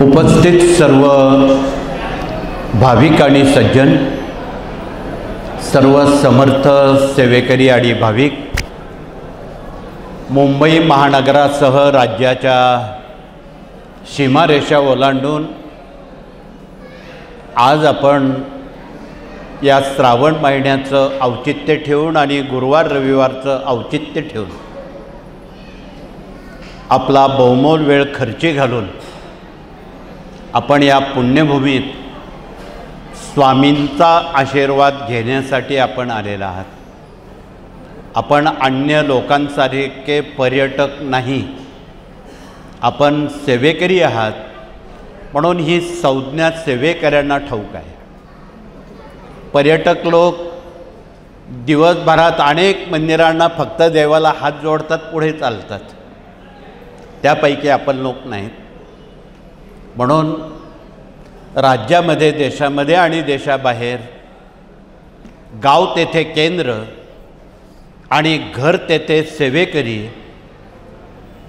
उपस्थित सर्व भाविक आणि सज्जन, सर्व समर्थ सेवेकरी आणि भाविक, मुंबई महानगरासह राज्याच्या सीमारेषा ओलांडून आज आपण या श्रावण महिन्याचं औचित्य ठेवून आणि गुरुवार रविवारचं औचित्य ठेवून आपला बहुमोल वेळ खर्ची घालून आपण या पुण्यभूमीत स्वामींचा आशीर्वाद घेण्यासाठी आपण आलेला आहात. आपण अन्य लोकांसारखे पर्यटक नाही, आपण सेवेकरी आहात. म्हणून ही संज्ञा सेवेकऱ्यांना ठाऊक आहे. पर्यटक लोक दिवसभरात अनेक मंदिरांना फक्त देवाला हात जोडतात, पुढे चालतात. त्यापैकी आपण लोक नाहीत. म्हणून राज्यामध्ये, देशामध्ये आणि देशाबाहेर गाव तेथे केंद्र आणि घर तेथे सेवेकरी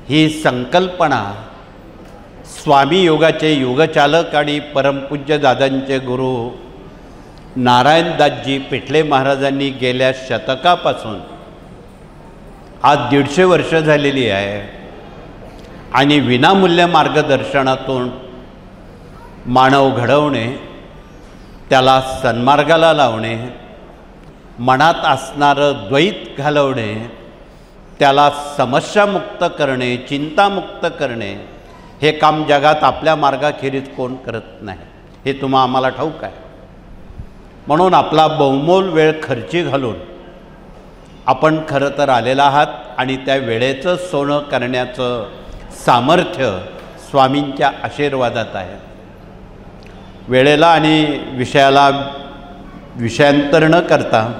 ही संकल्पना स्वामी योगाचे युगचालक आणि परमपूज्य दादांचे गुरु नारायणदासजी पिठले महाराजांनी गेल्या शतकापासून आज 150 वर्ष झालेली आहे. आणि विनामूल्य मार्गदर्शनातून मानव घडवणे, त्याला सन्मार्गाला लावणे, मनात असणारं द्वैत घालवणे, त्याला समस्यामुक्त करणे, चिंतामुक्त करणे, हे काम जगात आपल्या मार्गाखेरीज कोण करत नाही, हे आम्हाला ठाऊक आहे. म्हणून आपला बहुमोल वेळ खर्ची घालून आपण खरं तर आलेला आहात आणि त्या वेळेचं सोनं करण्याचं सामर्थ्य स्वामींच्या आशीर्वादात आहे. वेळेला आणि विषयाला विषयांतर न करता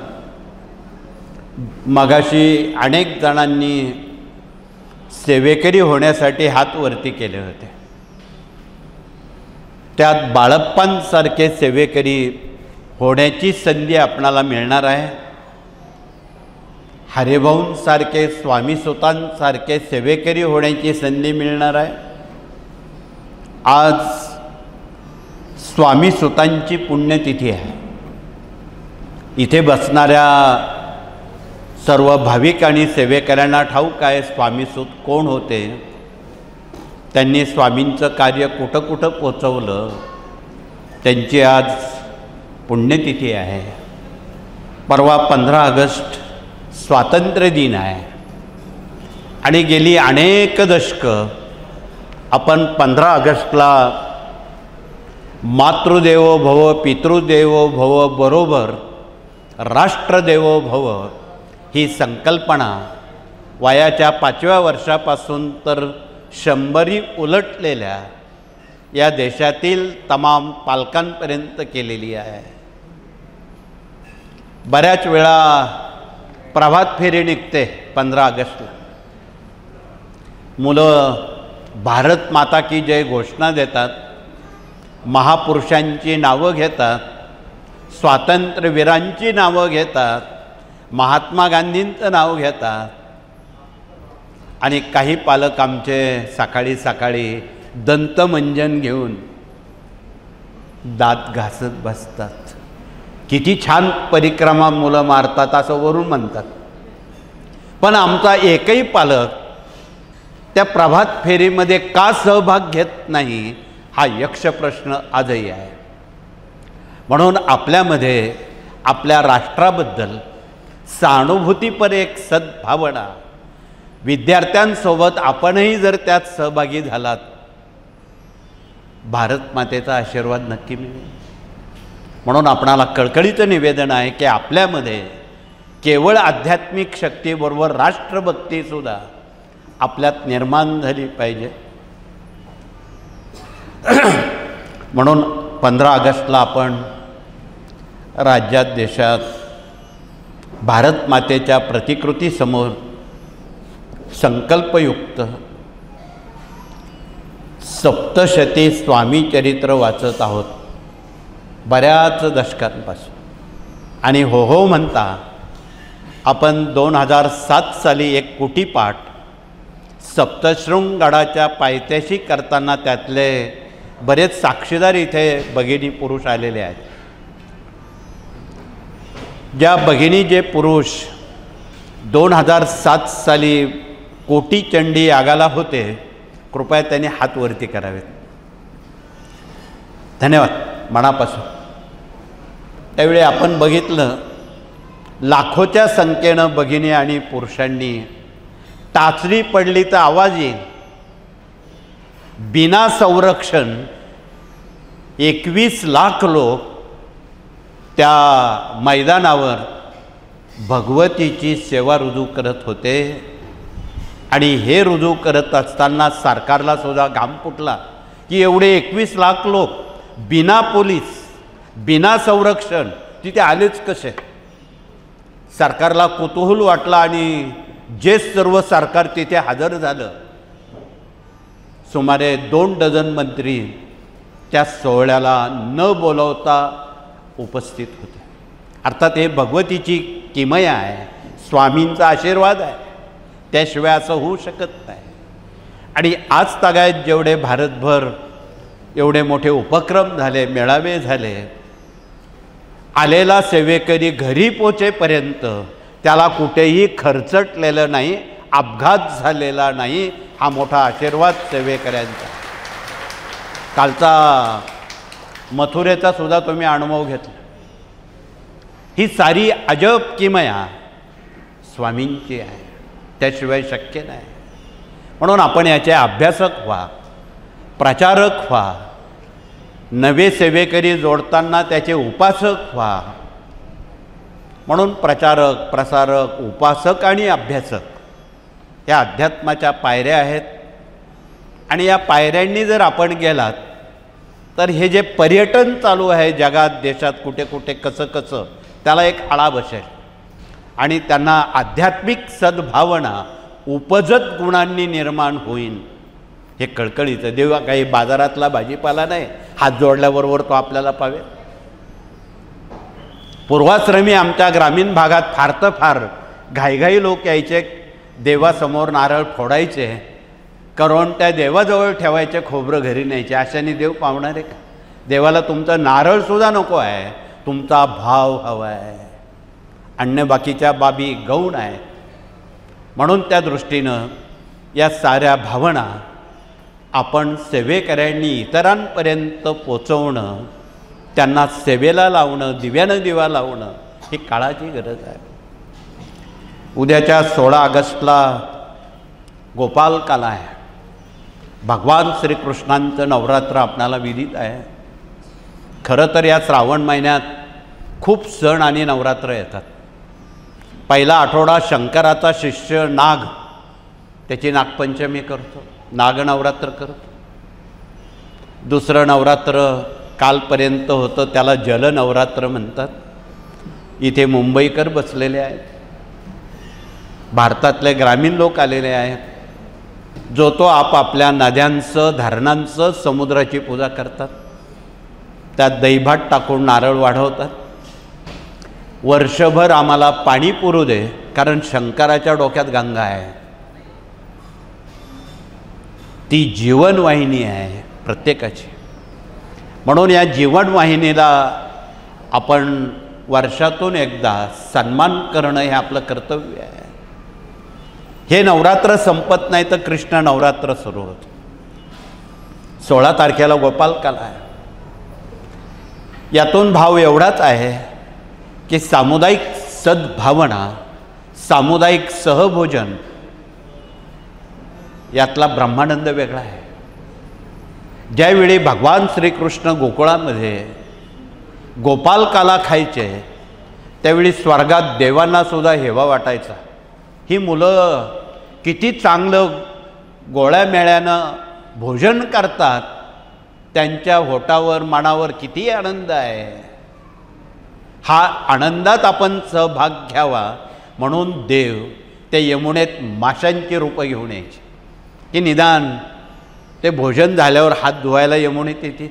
मगाशी अनेक जणांनी सेवेकरी होण्यासाठी हात वरती केले होते. त्यात बाळप्पांसारखे सेवेकरी होण्याची संधी आपणाला मिळणार आहे. हरिभाऊंसारखे, स्वामी सुतांसारखे सेवेकरी होण्याची संधी मिळणार आहे. आज स्वामी सुतांची पुण्यतिथी आहे. इथे बसणाऱ्या सर्व भाविक आणि सेवेकऱ्यांना ठाऊक आहे स्वामी सुत कोण होते, त्यांनी स्वामींचं कार्य कुठं कुठं पोचवलं. त्यांची आज पुण्यतिथी आहे. परवा 15 ऑगस्ट स्वातंत्र्य दिन आहे आणि गेली अनेक दशकं आपण 15 ऑगस्टला मातृदेवो भव, पितृदेवो भव बरोबर राष्ट्रदेवो भव ही संकल्पना वयाच्या 5व्या वर्षापासून तर 100 उलटलेल्या या देशातील तमाम पालकांपर्यंत केलेली आहे. बऱ्याच वेळा प्रभात फेरी निघते 15 ऑगस्टला. मुलं भारत माता की जय घोषणा देतात, महापुरुषांची नावं घेतात, स्वातंत्र्यवीरांची नावं घेतात, महात्मा गांधींचं नाव घेतात. आणि काही पालक आमचे सकाळी सकाळी दंतमंजन घेऊन दात घासत बसतात. किती छान परिक्रमा मुलं मारतात असं वरून म्हणतात. पण आमचा एकही पालक त्या प्रभात फेरीमध्ये का सहभाग घेत नाही, हा यक्ष प्रश्न आजही आहे. म्हणून आपल्यामध्ये आपल्या राष्ट्राबद्दल सहानुभूतीपर एक सद्भावना, विद्यार्थ्यांसोबत आपणही जर त्यात सहभागी झालात, भारत मातेचा आशीर्वाद नक्की मिळेल. म्हणून आपणाला कळकळीचं निवेदन आहे की आपल्यामध्ये केवळ आध्यात्मिक शक्तीबरोबर राष्ट्रभक्तीसुद्धा आपल्यात निर्माण झाली पाहिजे. म्हणून 15 ऑगस्टला आपण राज्यात, देशात भारत मातेच्या प्रतिकृतीसमोर संकल्पयुक्त सप्तशती स्वामी चरित्र वाचत आहोत बऱ्याच दशकांपासून. आणि हो हो म्हणता आपण 2007 साली एक कुटीपाठ सप्तशृंग गडाच्या पायथ्याशी करताना त्यातले बरेच साक्षीदार इथे भगिनी पुरुष आलेले आहेत. ज्या भगिनी जे पुरुष 2007 साली कोटी चंडी यागाला होते, कृपया त्यांनी हात वरती करावेत. धन्यवाद मनापासून. त्यावेळी आपण बघितलं लाखोच्या संख्येनं भगिनी आणि पुरुषांनी टाचणी पडली तर आवाज येईल. बिना संरक्षण 21 लाख लोक त्या मैदानावर भगवतीची सेवा रुजू करत होते. आणि हे रुजू करत असताना सरकारला सुद्धा घाम फुटला की एवढे 21 लाख लोक बिना पोलीस बिना संरक्षण तिथे आलेच कसे. सरकारला कुतूहल वाटला आणि जे सर्व सरकार तिथे हजर झालं, सुमारे 2 डझन मंत्री त्या सोहळ्याला न बोलवता उपस्थित होते. अर्थात हे भगवतीची किमया आहे, स्वामींचा आशीर्वाद आहे, त्याशिवाय असं होऊ शकत नाही. आणि आज तागायत जेवढे भारतभर एवढे मोठे उपक्रम झाले, मेळावे झाले, आलेला सेवेकरी घरी पोचेपर्यंत त्याला कुठेही खर्चटलेलं नाही, अपघात झालेला नाही. हा मोठा आशीर्वाद सेवेकऱ्यांचा. कालचा मथुरेचा सुद्धा तुम्ही अनुभव घेतला. ही सारी अजब किमया स्वामींची आहे, त्याशिवाय शक्य नाही. म्हणून आपण याचे अभ्यासक व्हा, प्रचारक व्हा, नवे सेवेकरी जोडताना त्याचे उपासक व्हा. म्हणून प्रचारक, प्रसारक, उपासक आणि अभ्यासक या अध्यात्माच्या पायऱ्या आहेत. आणि या पायऱ्यांनी जर आपण गेलात तर हे जे पर्यटन चालू आहे जगात, देशात कुठे कुठे कसं कसं, त्याला एक आळा बसेल. आणि त्यांना आध्यात्मिक सद्भावना उपजत गुणांनी निर्माण होईल. हे कळकळीचं. देवा काही बाजारातला भाजीपाला नाही, हात जोडल्याबरोबर तो आपल्याला पावेल. पूर्वाश्रमी आमच्या ग्रामीण भागात फार तर फार घाईघाई लोक यायचे, देवासमोर नारळ फोडायचे, करून त्या देवाजवळ ठेवायचे, खोबरं घरी न्यायचे. अशाने देव पावणार आहे का? देवाला तुमचा नारळसुद्धा नको आहे, तुमचा भाव हवा आहे. अन्य बाकीच्या बाबी गौण आहेत. म्हणून त्या दृष्टीनं या साऱ्या भावना आपण सेवेकऱ्यांनी इतरांपर्यंत पोचवणं, त्यांना सेवेला लावणं, दिव्यानं दिवा लावणं ही काळाची गरज आहे. उद्याच्या 16 ऑगस्टला गोपालकाला आहे. भगवान श्रीकृष्णांचं नवरात्र आपणाला विदित आहे. खरं तर या श्रावण महिन्यात खूप सण आणि नवरात्र येतात. पहिला आठवडा शंकराचा शिष्य नाग, त्याची नागपंचमी करतो, नागनवरात्र करतो. दुसरं नवरात्र कालपर्यंत होतं, त्याला जलनवरात्र म्हणतात. इथे मुंबईकर बसलेले आहेत, भारतातले ग्रामीण लोक आलेले आहेत. जो तो आपापल्या नद्यांचं, धरणांचं, समुद्राची पूजा करतात. त्यात दहीभात टाकून नारळ वाढवतात. वर्षभर आम्हाला पाणी पुरू दे, कारण शंकराच्या डोक्यात गंगा आहे. ती जीवनवाहिनी आहे प्रत्येकाची. म्हणून या जीवनवाहिनीला आपण वर्षातून एकदा सन्मान करणं हे आपलं कर्तव्य आहे. हे नवरात्र संपत नाही तर कृष्ण नवरात्र सुरू होतं. 16 तारखेला गोपालकाला आहे. यातून भाव एवढाच आहे की सामुदायिक सद्भावना, सामुदायिक सहभोजन यातला ब्रह्मानंद वेगळा आहे. ज्यावेळी भगवान श्रीकृष्ण गोकुळामध्ये गोपालकाला खायचे, त्यावेळी स्वर्गात देवांनासुद्धा हेवा वाटायचा. ही मुलं किती चांगलं गोळ्यामेळ्यानं भोजन करतात, त्यांच्या होटावर मनावर किती आनंद आहे. हा आनंदात आपण सहभाग घ्यावा म्हणून देव त्या यमुनेत माशांची रूपं घेऊन यायचे की निदान ते भोजन झाल्यावर हात धुवायला यमुनेत येतील.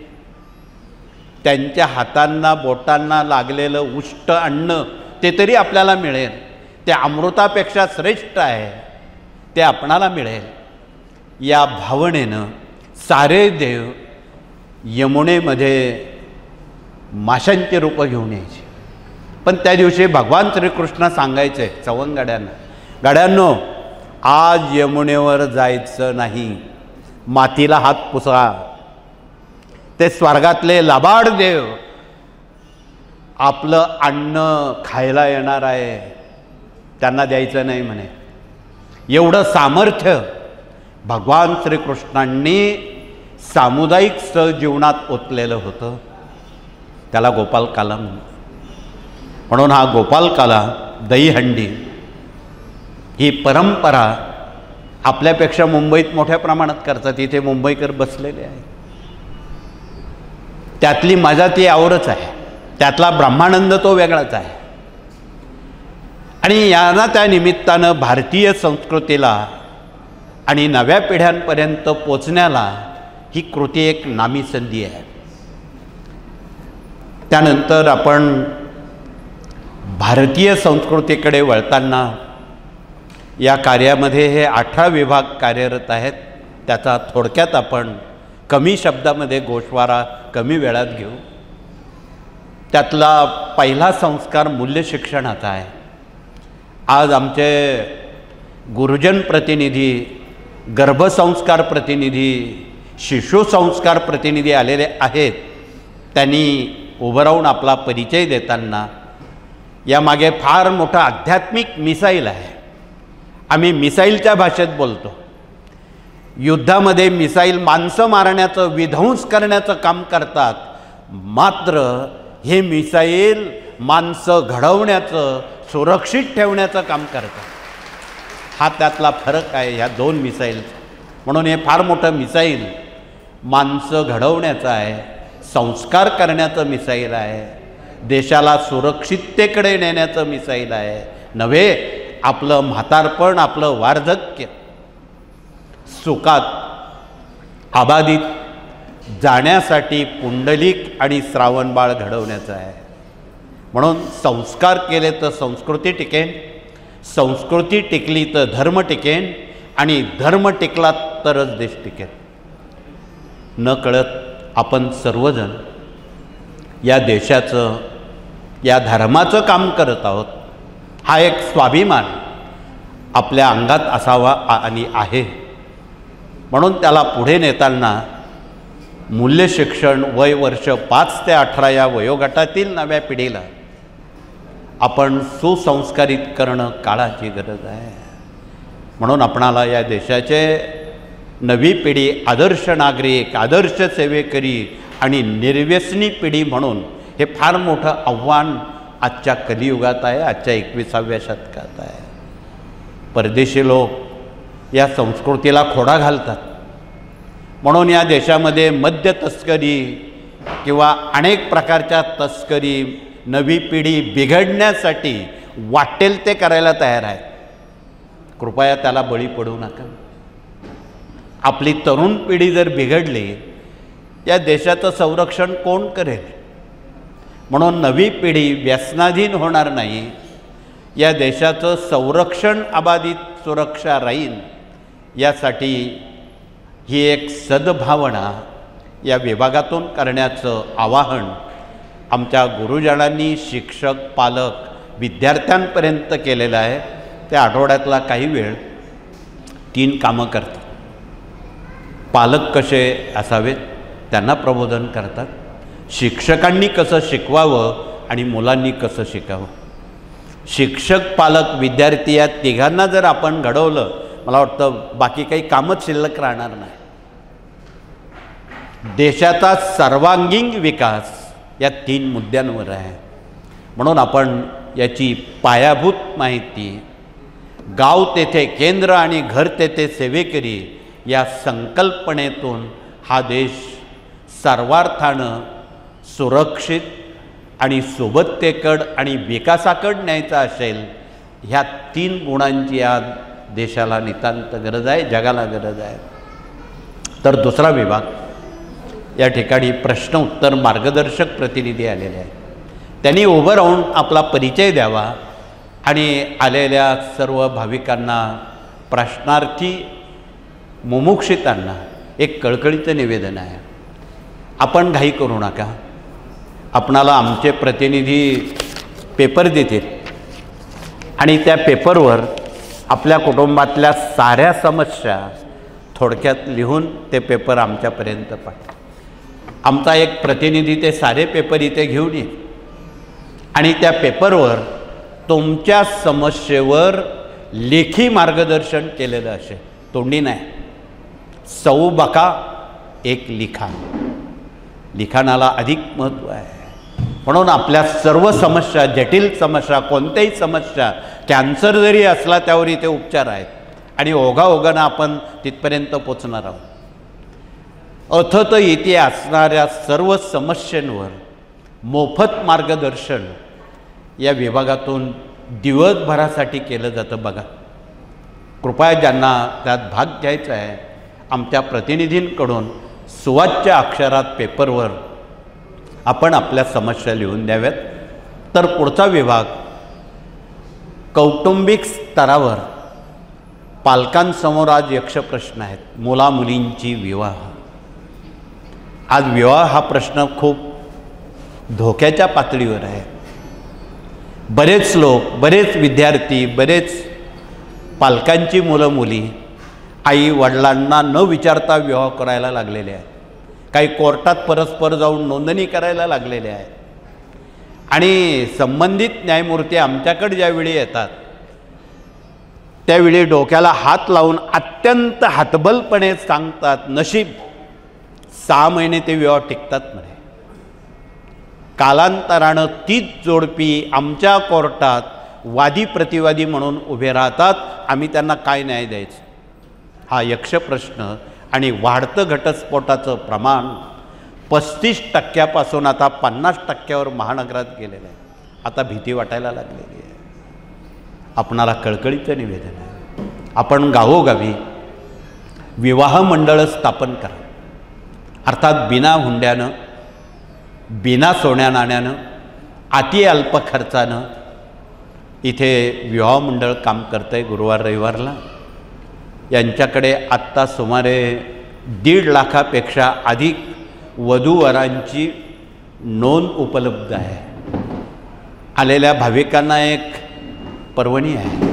त्यांच्या हातांना बोटांना लागलेलं उष्ट अन्न ते तरी आपल्याला मिळेल. ते अमृतापेक्षा श्रेष्ठ आहे, ते आपणाला मिळेल. या भावनेनं सारे देव यमुनेमध्ये माशांची रूपं घेऊन यायची. पण त्या दिवशी भगवान श्रीकृष्ण सांगायचे चवंग गाड्यांनो, आज यमुनेवर जायचं नाही, मातीला हात पुसा. ते स्वर्गातले लबाड देव आपलं अन्न खायला येणार आहे, त्यांना द्यायचं नाही म्हणे. एवढं सामर्थ्य भगवान श्रीकृष्णांनी सामुदायिक सहजीवनात ओतलेलं होतं. त्याला गोपालकाला म्हणून हा गोपालकाला दहीहंडी ही परंपरा आपल्यापेक्षा मुंबईत मोठ्या प्रमाणात करतात. इथे मुंबईकर बसलेले आहेत. त्यातली मजा ती आवरच आहे, त्यातला ब्रह्मानंद तो वेगळाच आहे. आणि यांना त्या निमित्तानं भारतीय संस्कृतीला आणि नव्या पिढ्यांपर्यंत पोचण्याला ही कृती एक नामी संधी आहे. त्यानंतर आपण भारतीय संस्कृतीकडे वळताना या कार्यामध्ये हे 18 विभाग कार्यरत आहेत. त्याचा थोडक्यात आपण कमी शब्दामध्ये गोषवारा कमी वेळात घेऊ. त्यातला पहिला संस्कार मूल्य शिक्षणाचा आहे. आज आमचे गुरुजन प्रतिनिधी, गर्भसंस्कार प्रतिनिधी, शिशुसंस्कार प्रतिनिधी आलेले आहेत. त्यांनी उभं राहून आपला परिचय देताना यामागे फार मोठा आध्यात्मिक मिसाईल आहे. आम्ही मिसाईलच्या भाषेत बोलतो. युद्धामध्ये मिसाईल माणसं मारण्याचं, विध्वंस करण्याचं काम करतात, मात्र हे मिसाईल माणसं घडवण्याचं, सुरक्षित ठेवण्याचं काम करतात. हा त्यातला फरक आहे ह्या दोन मिसाईलचा. म्हणून हे फार मोठं मिसाईल माणसं घडवण्याचं आहे, संस्कार करण्याचं मिसाईल आहे, देशाला सुरक्षिततेकडे नेण्याचं मिसाईल आहे. नव्हे आपलं म्हातारपण, आपलं वार्धक्य सुखात आबादीत जाण्यासाठी पुंडलिक आणि श्रावणबाळ घडवण्याचं आहे. म्हणून संस्कार केले तर संस्कृती टिकेन, संस्कृती टिकली तर धर्म टिकेन, आणि धर्म टिकला तरच देश टिकेल. न कळत आपण सर्वजण या देशाचं, या धर्माचं काम करत आहोत. हा एक स्वाभिमान आपल्या अंगात असावा आणि आहे. म्हणून त्याला पुढे नेताना मूल्य शिक्षण वय वर्ष 5 ते 18 या वयोगटातील नव्या पिढीला आपण सुसंस्कारित करणं काळाची गरज आहे. म्हणून आपणाला या देशाचे नवी पिढी आदर्श नागरिक, आदर्श सेवेकरी आणि निर्व्यसनी पिढी म्हणून हे फार मोठं आव्हान आजच्या कलियुगात आहे, आजच्या 21व्या शतकात आहे. परदेशी लोक या संस्कृतीला खोडा घालतात. म्हणून या देशामध्ये मद्य तस्करी किंवा अनेक प्रकारच्या तस्करी नवी पिढी बिघडण्यासाठी वाटेल ते करायला तयार आहे. कृपया त्याला बळी पडू नका. आपली तरुण पिढी जर बिघडली, या देशाचं संरक्षण कोण करेल? म्हणून नवी पिढी व्यसनाधीन होणार नाही, या देशाचं संरक्षण अबाधित सुरक्षा राहील, यासाठी ही एक सद्भावना या विभागातून करण्याचं आवाहन आमच्या गुरुजनांनी, शिक्षक, पालक, विद्यार्थ्यांपर्यंत केलेलं आहे. त्या आठवड्यातला काही वेळ 3 कामं करतात. पालक कसे असावेत त्यांना प्रबोधन करतात, शिक्षकांनी कसं शिकवावं आणि मुलांनी कसं शिकावं. शिक्षक, पालक, विद्यार्थी या तिघांना जर आपण घडवलं, मला वाटतं बाकी काही कामच शिल्लक राहणार नाही. देशाचा सर्वांगीण विकास या 3 मुद्द्यांवर आहे. म्हणून आपण याची पायाभूत माहिती, गाव तेथे केंद्र आणि घर तेथे सेवेकरी या संकल्पनेतून हा देश सर्वार्थानं सुरक्षित आणि सोबततेकड आणि विकासाकड न्यायचा असेल, ह्या 3 गुणांची आज देशाला नितांत गरज आहे, जगाला गरज आहे. तर दुसरा विभाग या ठिकाणी प्रश्न उत्तर मार्गदर्शक प्रतिनिधी आलेले आहेत. त्यांनी उभं राहून आपला परिचय द्यावा आणि आलेल्या सर्व भाविकांना, प्रश्नार्थी मुमुक्षितांना एक कळकळीचं निवेदन आहे. आपण घाई करू नका. आपणाला आमचे प्रतिनिधी पेपर देतील आणि त्या पेपरवर आपल्या कुटुंबातल्या साऱ्या समस्या थोडक्यात लिहून ते पेपर आमच्यापर्यंत पाठवा. आमचा एक प्रतिनिधी ते सारे पेपर इथे घेऊन येईल आणि त्या पेपरवर तुमच्या समस्येवर लेखी मार्गदर्शन केलेलं असेल, तोंडी नाही. सौ बका एक लिखाण, लिखाणाला अधिक महत्त्व आहे. म्हणून आपल्या सर्व समस्या, जटिल समस्या, कोणत्याही समस्या, कॅन्सर जरी असला त्यावर इथे उपचार आहेत आणि ओघाओघानं आपण तिथपर्यंत पोचणार आहोत. अथत इथे असणाऱ्या सर्व समस्यांवर मोफत मार्गदर्शन या विभागातून दिवसभरासाठी केलं जातं. बघा, कृपया ज्यांना त्यात भाग घ्यायचा आहे आमच्या प्रतिनिधींकडून सुवाच्य अक्षरात पेपरवर आपण आपल्या समस्या लिहून द्याव्यात. तर पुढचा विभाग कौटुंबिक स्तरावर पालकांसमोर आज यक्ष प्रश्न आहेत. मुलामुलींची विवाह. आज विवाह हा प्रश्न खूप धोक्याच्या पातळीवर आहे. बरेच लोक, बरेच विद्यार्थी, बरेच पालकांची मुलं मुली आई वडिलांना न विचारता विवाह करायला लागलेले आहेत. काही कोर्टात परस्पर जाऊन नोंदणी करायला लागलेले आहेत. आणि संबंधित न्यायमूर्ती आमच्याकडे ज्यावेळी येतात त्यावेळी डोक्याला हात लावून अत्यंत हतबलपणे सांगतात, नशीब 6 महिने ते विवाह टिकतात म्हणे. कालांतरानं तीच जोडपी आमच्या कोर्टात वादी प्रतिवादी म्हणून उभे राहतात. आम्ही त्यांना काय न्याय द्यायचं? हा यक्ष प्रश्न. आणि वाढतं घटस्फोटाचं प्रमाण 35% आता 50% महानगरात गेलेलं आहे. आता भीती वाटायला लागलेली आहे. आपणाला कळकळीचं निवेदन आहे, आपण गावोगावी विवाह मंडळं स्थापन करा. अर्थात बिना हुंड्यानं, बिना सोन्या नाण्यानं, अति अल्प खर्चानं इथे विवाह मंडळ काम करतं आहे. गुरुवार रविवारला यांच्याकडे आत्ता सुमारे 1.5 लाखापेक्षा अधिक वधूवरांची नोंद उपलब्ध आहे. आलेल्या भाविकांना एक पर्वणी आहे.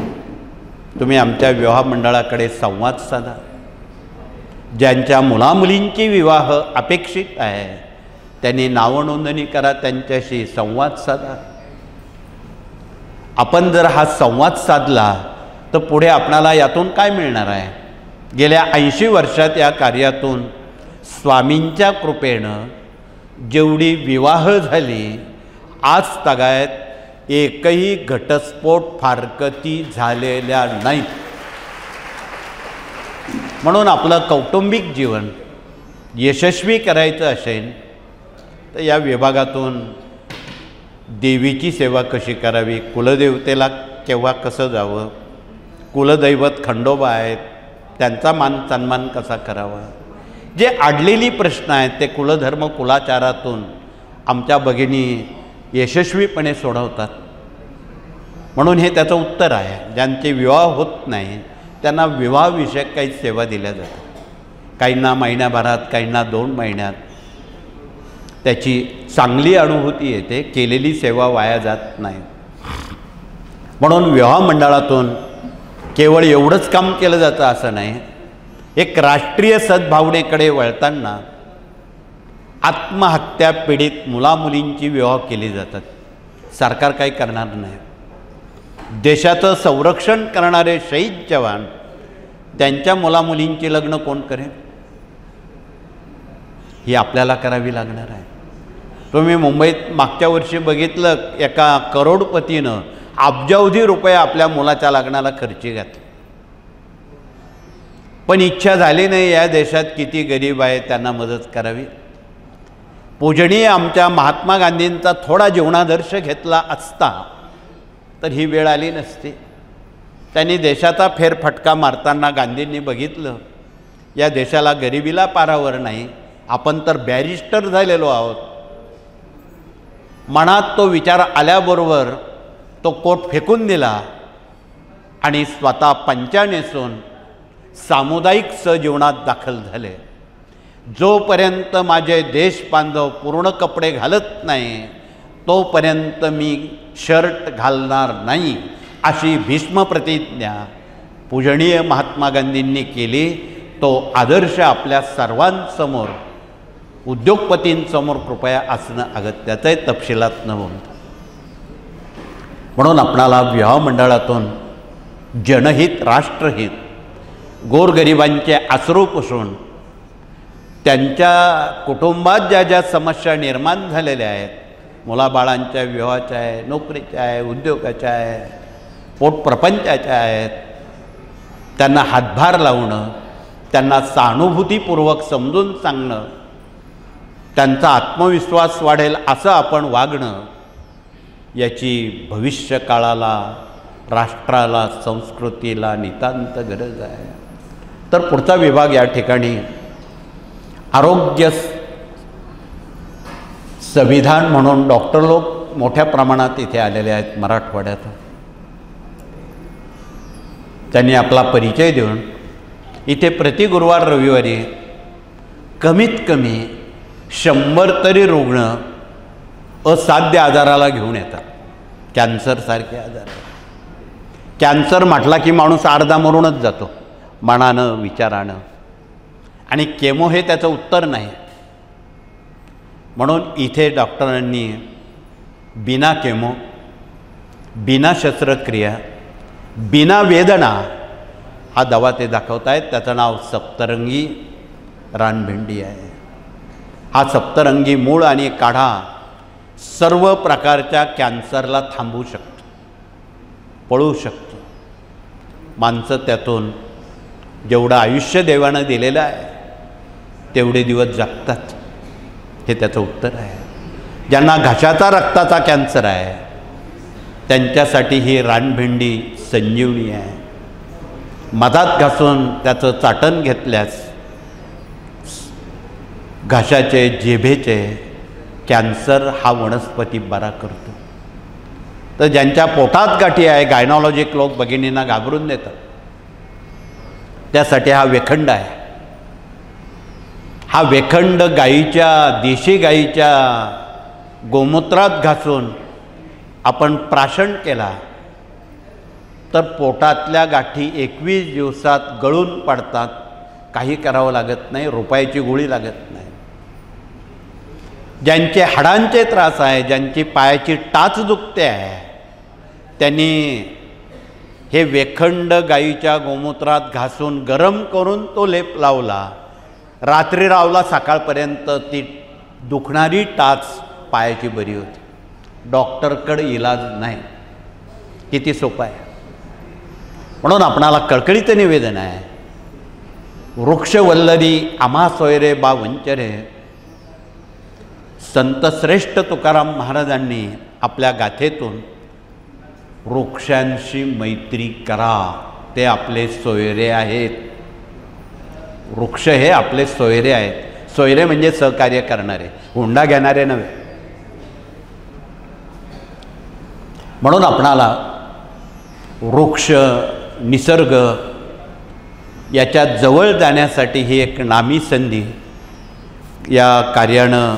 तुम्ही आमच्या विवाह मंडळाकडे संवाद साधा. ज्यांच्या मुलामुलींची विवाह अपेक्षित आहे त्यांनी नावनोंदणी करा, त्यांच्याशी संवाद साधा. आपण जर हा संवाद साधला तर पुढे आपणाला यातून काय मिळणार आहे? गेल्या 80 वर्षात या कार्यातून स्वामींच्या कृपेनं जेवढी विवाह झाली, आज तगायत एकही घटस्फोट फारकती झालेल्या नाहीत. म्हणून आपलं कौटुंबिक जीवन यशस्वी करायचं असेल तर या विभागातून देवीची सेवा कशी करावी, कुलदेवतेला केव्हा कसं जावं, कुलदैवत खंडोबा आहेत त्यांचा मान सन्मान कसा करावा, जे अडलेली प्रश्न आहेत ते कुलधर्म कुलाचारातून आमच्या भगिनी यशस्वीपणे सोडवतात. म्हणून हे त्याचं उत्तर आहे. ज्यांचे विवाह होत नाही त्यांना विवाहविषयक काही सेवा दिल्या जातात. काहींना महिन्याभरात, काहींना 2 महिन्यात त्याची चांगली अनुभूती येते. केलेली सेवा वाया जात नाही. म्हणून विवाह मंडळातून केवळ एवढंच काम केलं जातं असं नाही. एक राष्ट्रीय सद्भावनेकडे वळताना आत्महत्या पीडित मुलामुलींची विवाह केली जातात. सरकार काही करणार नाही. देशाचं संरक्षण करणारे शहीद जवान त्यांच्या मुलामुलींची लग्न कोण करेल? ही आपल्याला करावी लागणार आहे. तुम्ही मुंबईत मागच्या वर्षी बघितलं, एका करोडपतीनं अब्जावधी रुपये आपल्या मुलाच्या लग्नाला खर्ची घातले. पण इच्छा झाली नाही या देशात किती गरीब आहे त्यांना मदत करावी. पूजनीय आमच्या महात्मा गांधींचा थोडा जीवनादर्श घेतला असता तर ही वेळ आली नसती. त्यांनी देशाचा फेरफटका मारताना गांधींनी बघितलं, या देशाला गरिबीला पारावर नाही, आपण तर बॅरिस्टर झालेलो आहोत. मनात तो विचार आल्याबरोबर तो कोट फेकून दिला आणि स्वतः पंचा नेसून सामुदायिक सहजीवनात दाखल झाले. जोपर्यंत माझे देश बांधव पूर्ण कपडे घालत नाही तोपर्यंत मी शर्ट घालणार नाही, अशी भीष्म प्रतिज्ञा पूजनीय महात्मा गांधींनी केली. तो आदर्श आपल्या सर्वांसमोर, उद्योगपतींसमोर कृपया असणं अगत्याचं आहे, तपशिलात न बोलता. म्हणून आपणाला विवाह मंडळातून जनहित, राष्ट्रहित, गोरगरिबांचे अश्रू पुसून त्यांच्या कुटुंबात ज्या ज्या समस्या निर्माण झालेल्या आहेत, मुलाबाळांच्या विवाहाच्या आहे, नोकरीच्या आहे, उद्योगाच्या आहे, पोटप्रपंचाच्या आहेत, त्यांना हातभार लावणं, त्यांना सहानुभूतीपूर्वक समजून सांगणं, त्यांचा आत्मविश्वास वाढेल असं आपण वागणं, याची भविष्यकाळाला, राष्ट्राला, संस्कृतीला नितांत गरज आहे. तर पुढचा विभाग या ठिकाणी आरोग्य संविधान म्हणून डॉक्टर लोक मोठ्या प्रमाणात इथे आलेले आहेत मराठवाड्यात. त्यांनी आपला परिचय देऊन इथे प्रति गुरुवार रविवारी कमीत कमी 100 तरी रुग्ण असाध्य आजाराला घेऊन येतात. कॅन्सरसारखे आजार. कॅन्सर म्हटला की माणूस अर्धा मरूनच जातो, मनानं, विचारानं. आणि केमो हे त्याचं उत्तर नाही. म्हणून इथे डॉक्टरांनी बिना केमो, बिना शस्त्रक्रिया, बिना वेदना हा दवा ते दाखवत आहेत. त्याचं नाव सप्तरंगी रानभेंडी आहे. हा सप्तरंगी मूळ आणि काढा सर्व प्रकारच्या कॅन्सरला थांबवू शकतो, पळवू शकतो. माणसं त्यातून जेवढं आयुष्य देवानं दिलेलं आहे तेवढे दिवस जगतात, हे त्याचं उत्तर आहे. ज्यांना घशाचा, रक्ताचा कॅन्सर आहे त्यांच्यासाठी ही रानभेंडी संजीवनी आहे. मधात घासून त्याचं चाटण घेतल्यास घशाचे, जिभेचे कॅन्सर हा वनस्पती बरा करतो. तर ज्यांच्या पोटात गाठी आहे, गायनॉलॉजिक लोक भगिनींना घाबरून देतात, त्यासाठी हा वेखंड आहे. हा वेखंड गाईच्या, देशी गाईच्या गोमूत्रात घासून आपण प्राशन केला तर पोटातल्या गाठी 21 दिवसात गळून पडतात. काही करावं लागत नाही, रुपयाची गोळी लागत नाही. ज्यांचे हाडांचे त्रास आहे, ज्यांची पायाची टाच दुखते आहे, त्यांनी हे वेखंड गाईच्या गोमूत्रात घासून गरम करून तो लेप लावला, रात्री लावला, सकाळपर्यंत ती दुखणारी टाच पायाची बरी होती. डॉक्टरकडे इलाज नाही. किती सोपं आहे. म्हणून आपणाला कळकळीचं निवेदन आहे, वृक्षवल्लरी आम्हा सोयरे बा वंचरे. संतश्रेष्ठ तुकाराम महाराजांनी आपल्या गाथेतून वृक्षांशी मैत्री करा, ते आपले सोयरे आहेत. वृक्ष हे आपले सोयरे आहेत. सोयरे म्हणजे सहकार्य करणारे, हुंडा घेणारे नव्हे. म्हणून आपणाला वृक्ष, निसर्ग याच्या जवळ जाण्यासाठी ही एक नामी संधी या कार्यानं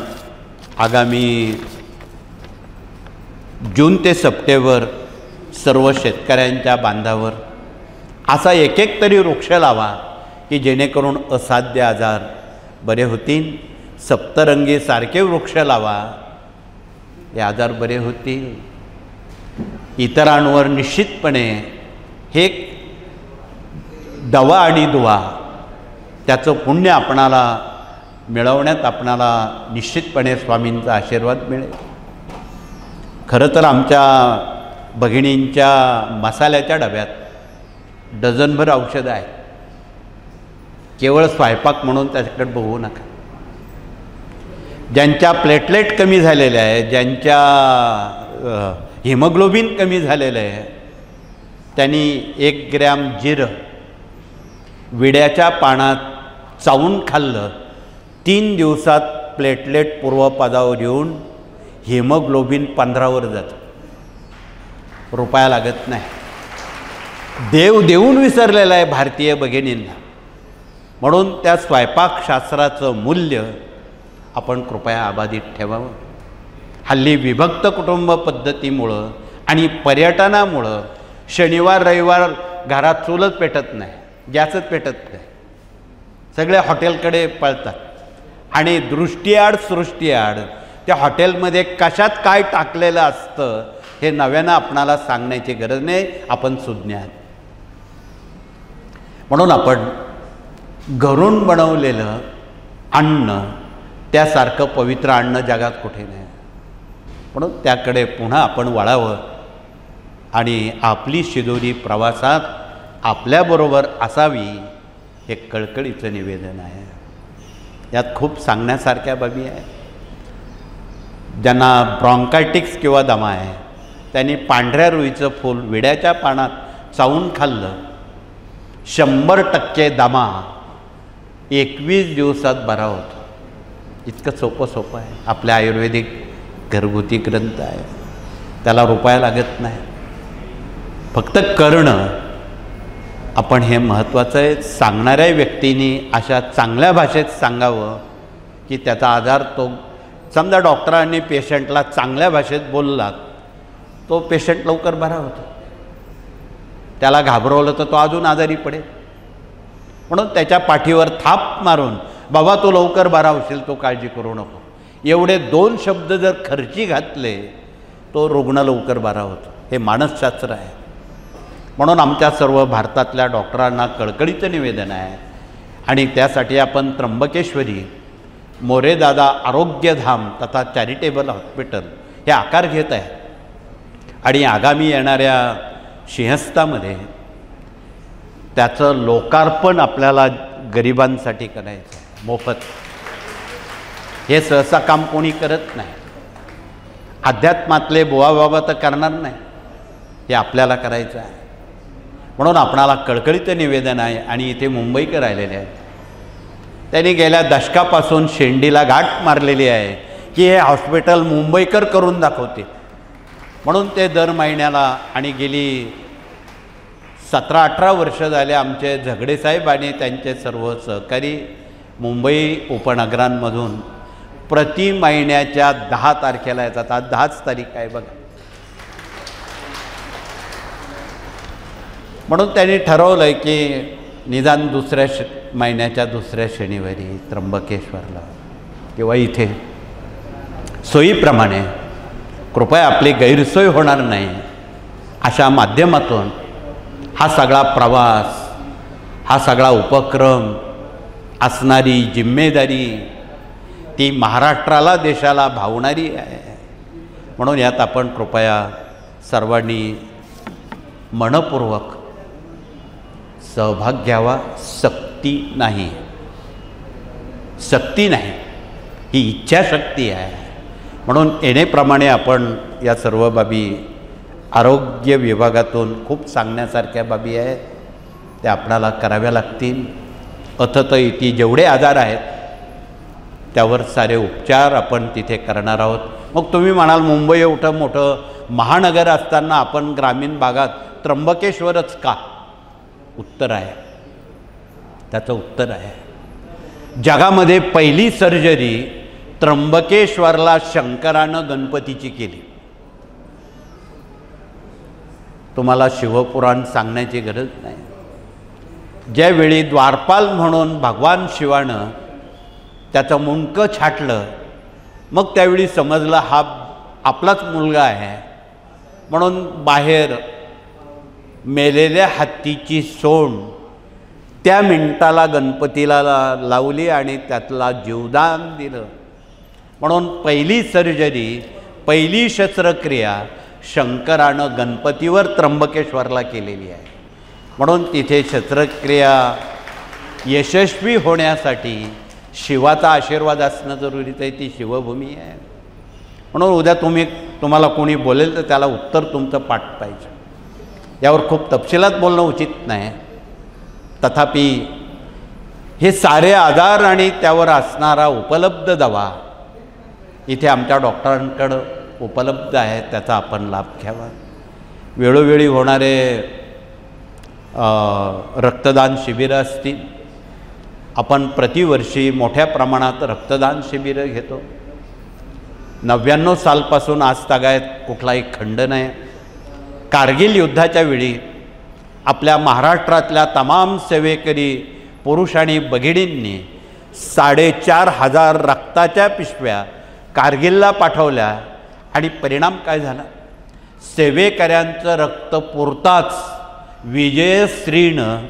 आगामी जून ते सप्टेंबर सर्व शेतकऱ्यांच्या बांधावर असा एक तरी वृक्ष लावा की जेणेकरून असाध्य आजार बरे होतील. सप्तरंगी सारखे वृक्ष लावा, हे आजार बरे होतील. इतरांवर निश्चितपणे हे दवा आणि दुवा त्याचं पुण्य आपणाला मिळवण्यात आपणाला निश्चितपणे स्वामींचा आशीर्वाद मिळेल. खरं तर आमच्या भगिनींच्या मसाल्याच्या डब्यात डझनभर औषधं आहेत. केवळ स्वयंपाक म्हणून त्याच्याकडे बघू नका. ज्यांच्या प्लेटलेट कमी झालेल्या आहे, ज्यांच्या हिमोग्लोबिन कमी झालेलं आहे, त्यांनी 1 ग्रॅम जिरं विड्याच्या पानात चावून खाल्लं, 3 दिवसात प्लेटलेट पूर्वपदावर येऊन हिमोग्लोबिन 15वर जातं. रुपया लागत नाही. देव देऊन विसरलेला आहे भारतीय भगिनींना. म्हणून त्या स्वयंपाकशास्त्राचं मूल्य आपण कृपया अबाधित ठेवावं. हल्ली विभक्त कुटुंब पद्धतीमुळं आणि पर्यटनामुळं शनिवार रविवार घरात चूलच पेटत नाही, गॅसच पेटत नाही, सगळे हॉटेलकडे पळतात. आणि दृष्टीआड सृष्टीआड त्या हॉटेलमध्ये कशात काय टाकलेलं असतं हे नव्यानं आपणाला सांगण्याची गरज नाही, आपण सुज्ञ आहात. म्हणून आपण घरून बनवलेलं अन्न त्यासारखं पवित्र अन्न जगात कुठे नाही. म्हणून त्याकडे पुन्हा आपण वळावं आणि आपली शिदोरी प्रवासात आपल्याबरोबर असावी हे कळकळीचं निवेदन आहे. यात खूप सांगण्यासारख्या बाबी आहेत. ज्यांना ब्रॉन्कायटिक्स किंवा दमा आहे त्यांनी पांढऱ्या रुईचं फूल विड्याच्या पानात चावून खाल्लं, 100% दमा 21 दिवसात बरा होतो. इतकं सोपं आहे. आपल्या आयुर्वेदिक घरगुती ग्रंथ आहे, त्याला रुपया लागत नाही, फक्त करणं आपण हे महत्त्वाचं आहे. सांगणाऱ्या व्यक्तींनी अशा चांगल्या भाषेत सांगावं की त्याचा आजार तो, समजा डॉक्टरांनी पेशंटला चांगल्या भाषेत बोललात तो पेशंट लवकर बरा होतो. त्याला घाबरवलं तर तो अजून आजारी पडेल. म्हणून त्याच्या पाठीवर थाप मारून बाबा तो लवकर बरा होशील, तो काळजी करू नको, एवढे 2 शब्द जर खर्ची घातले तो रुग्ण लवकर बरा होतो. हे मानसशास्त्र आहे. म्हणून आमच्या सर्व भारतातल्या डॉक्टरांना कळकळीचं निवेदन आहे. आणि त्यासाठी आपण त्र्यंबकेश्वरी मोरेदादा आरोग्यधाम तथा चॅरिटेबल हॉस्पिटल हे आकार घेत आहे. आणि आगामी येणाऱ्या सिंहस्थामध्ये त्याचं लोकार्पण आपल्याला गरिबांसाठी करायचं आहे, मोफत. हे सहसा काम कोणी करत नाही. अध्यात्मातले बुवा बाबा तर करणार नाही, हे आपल्याला करायचं आहे. म्हणून आपणाला कळकळीचं निवेदन आहे. आणि इथे मुंबईकर आलेले आहेत, त्यांनी गेल्या दशकापासून शेंडीला गाठ मारलेली आहे की हे हॉस्पिटल मुंबईकर करून दाखवते. म्हणून ते दर महिन्याला आणि गेली 17-18 वर्ष झाले आमचे झगडे साहेब आणि त्यांचे सर्व सहकारी मुंबई उपनगरांमधून प्रति महिन्याच्या 10 तारखेला येतात. आज 10च तारीख आहे बघा. म्हणून त्यांनी ठरवलं आहे की निदान महिन्याच्या दुसऱ्या शनिवारी त्र्यंबकेश्वरला किंवा इथे सोयीप्रमाणे, कृपया आपली गैरसोय होणार नाही अशा माध्यमातून हा सगळा प्रवास, हा सगळा उपक्रम असणारी जिम्मेदारी ती महाराष्ट्राला देशाला भावणारी आहे. म्हणून यात आपण कृपया सर्वांनी मनपूर्वक सहभाग घ्यावा. सक्ती नाही, ही इच्छाशक्ती आहे. म्हणून येणेप्रमाणे आपण या सर्व बाबी आरोग्य विभागातून खूप सांगण्यासारख्या बाबी आहेत, त्या आपणाला कराव्या लागतील. अथत इथे जेवढे आजार आहेत त्यावर सारे उपचार आपण तिथे करणार आहोत. मग तुम्ही म्हणाल मुंबई एवढं मोठं महानगर असताना आपण ग्रामीण भागात त्र्यंबकेश्वरच का? उत्तर आहे, त्याचं उत्तर आहे, जगामध्ये पहिली सर्जरी त्र्यंबकेश्वरला शंकरानं गणपतीची केली. तुम्हाला शिवपुराण सांगण्याची गरज नाही. ज्यावेळी द्वारपाल म्हणून भगवान शिवानं त्याचं मुंडकं छाटलं, मग त्यावेळी समजलं हा आपलाच मुलगा आहे. म्हणून बाहेर मेलेल्या हत्तीची सोंड त्या मिनिटाला गणपतीला लावली आणि त्यातला जीवदान दिलं. म्हणून पहिली सर्जरी, पहिली शस्त्रक्रिया शंकरानं गणपतीवर त्र्यंबकेश्वरला केलेली आहे. म्हणून तिथे शस्त्रक्रिया यशस्वी होण्यासाठी शिवाचा आशीर्वाद असणं जरुरीच आहे. ती शिवभूमी आहे. म्हणून उद्या तुम्हाला कोणी बोलेल तर त्याला उत्तर तुमचं पाठ पाहिजे. यावर खूप तपशिलात बोलणं उचित नाही. तथापि हे सारे आजार आणि त्यावर असणारा उपलब्ध दवा इथे आमच्या डॉक्टरांकडं उपलब्ध आहे, त्याचा आपण लाभ घ्यावा. वेळोवेळी होणारे रक्तदान शिबिरं असतील, आपण प्रतिवर्षी मोठ्या प्रमाणात रक्तदान शिबिरं घेतो. 99 सालपासून आज तागायत कुठलाही खंड नाही. कारगिल युद्धाच्या वेळी आपल्या महाराष्ट्रातल्या तमाम सेवेकरी पुरुष आणि भगिनींनी 4,500 रक्ताच्या पिशव्या कारगिलला पाठवल्या आणि परिणाम काय झाला? सेवेकऱ्यांचं रक्त पुरताच विजयश्रीनं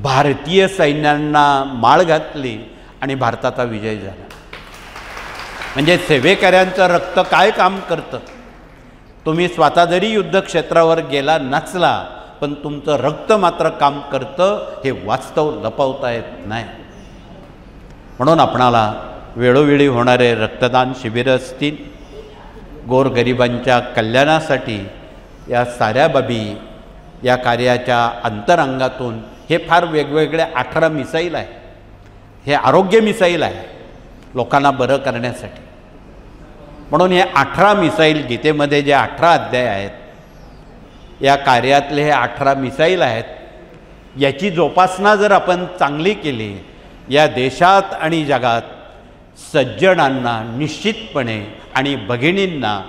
भारतीय सैन्यांना माळ घातली आणि भारताचा विजय झाला. म्हणजे सेवेकऱ्यांचं रक्त काय काम करतं? तुम्ही स्वतः जरी युद्धक्षेत्रावर गेला नसला पण तुमचं रक्त मात्र काम करतं, हे वास्तव लपवता येत नाही. म्हणून आपणाला वेळोवेळी होणारे रक्तदान शिबिरं असतील, गोरगरिबांच्या कल्याणासाठी या साऱ्या बाबी या कार्याच्या अंतरंगातून हे फार वेगवेगळे 18 मिसाईल आहे. हे आरोग्य मिसाईल आहे लोकांना बरं करण्यासाठी. म्हणून हे 18 मिसाईल गीतेमध्ये जे 18 अध्याय आहेत, या कार्यातले हे 18 मिसाईल आहेत. याची जोपासना जर आपण चांगली केली, या देशात आणि जगात सज्जनांना निश्चितपणे आणि भगिनींना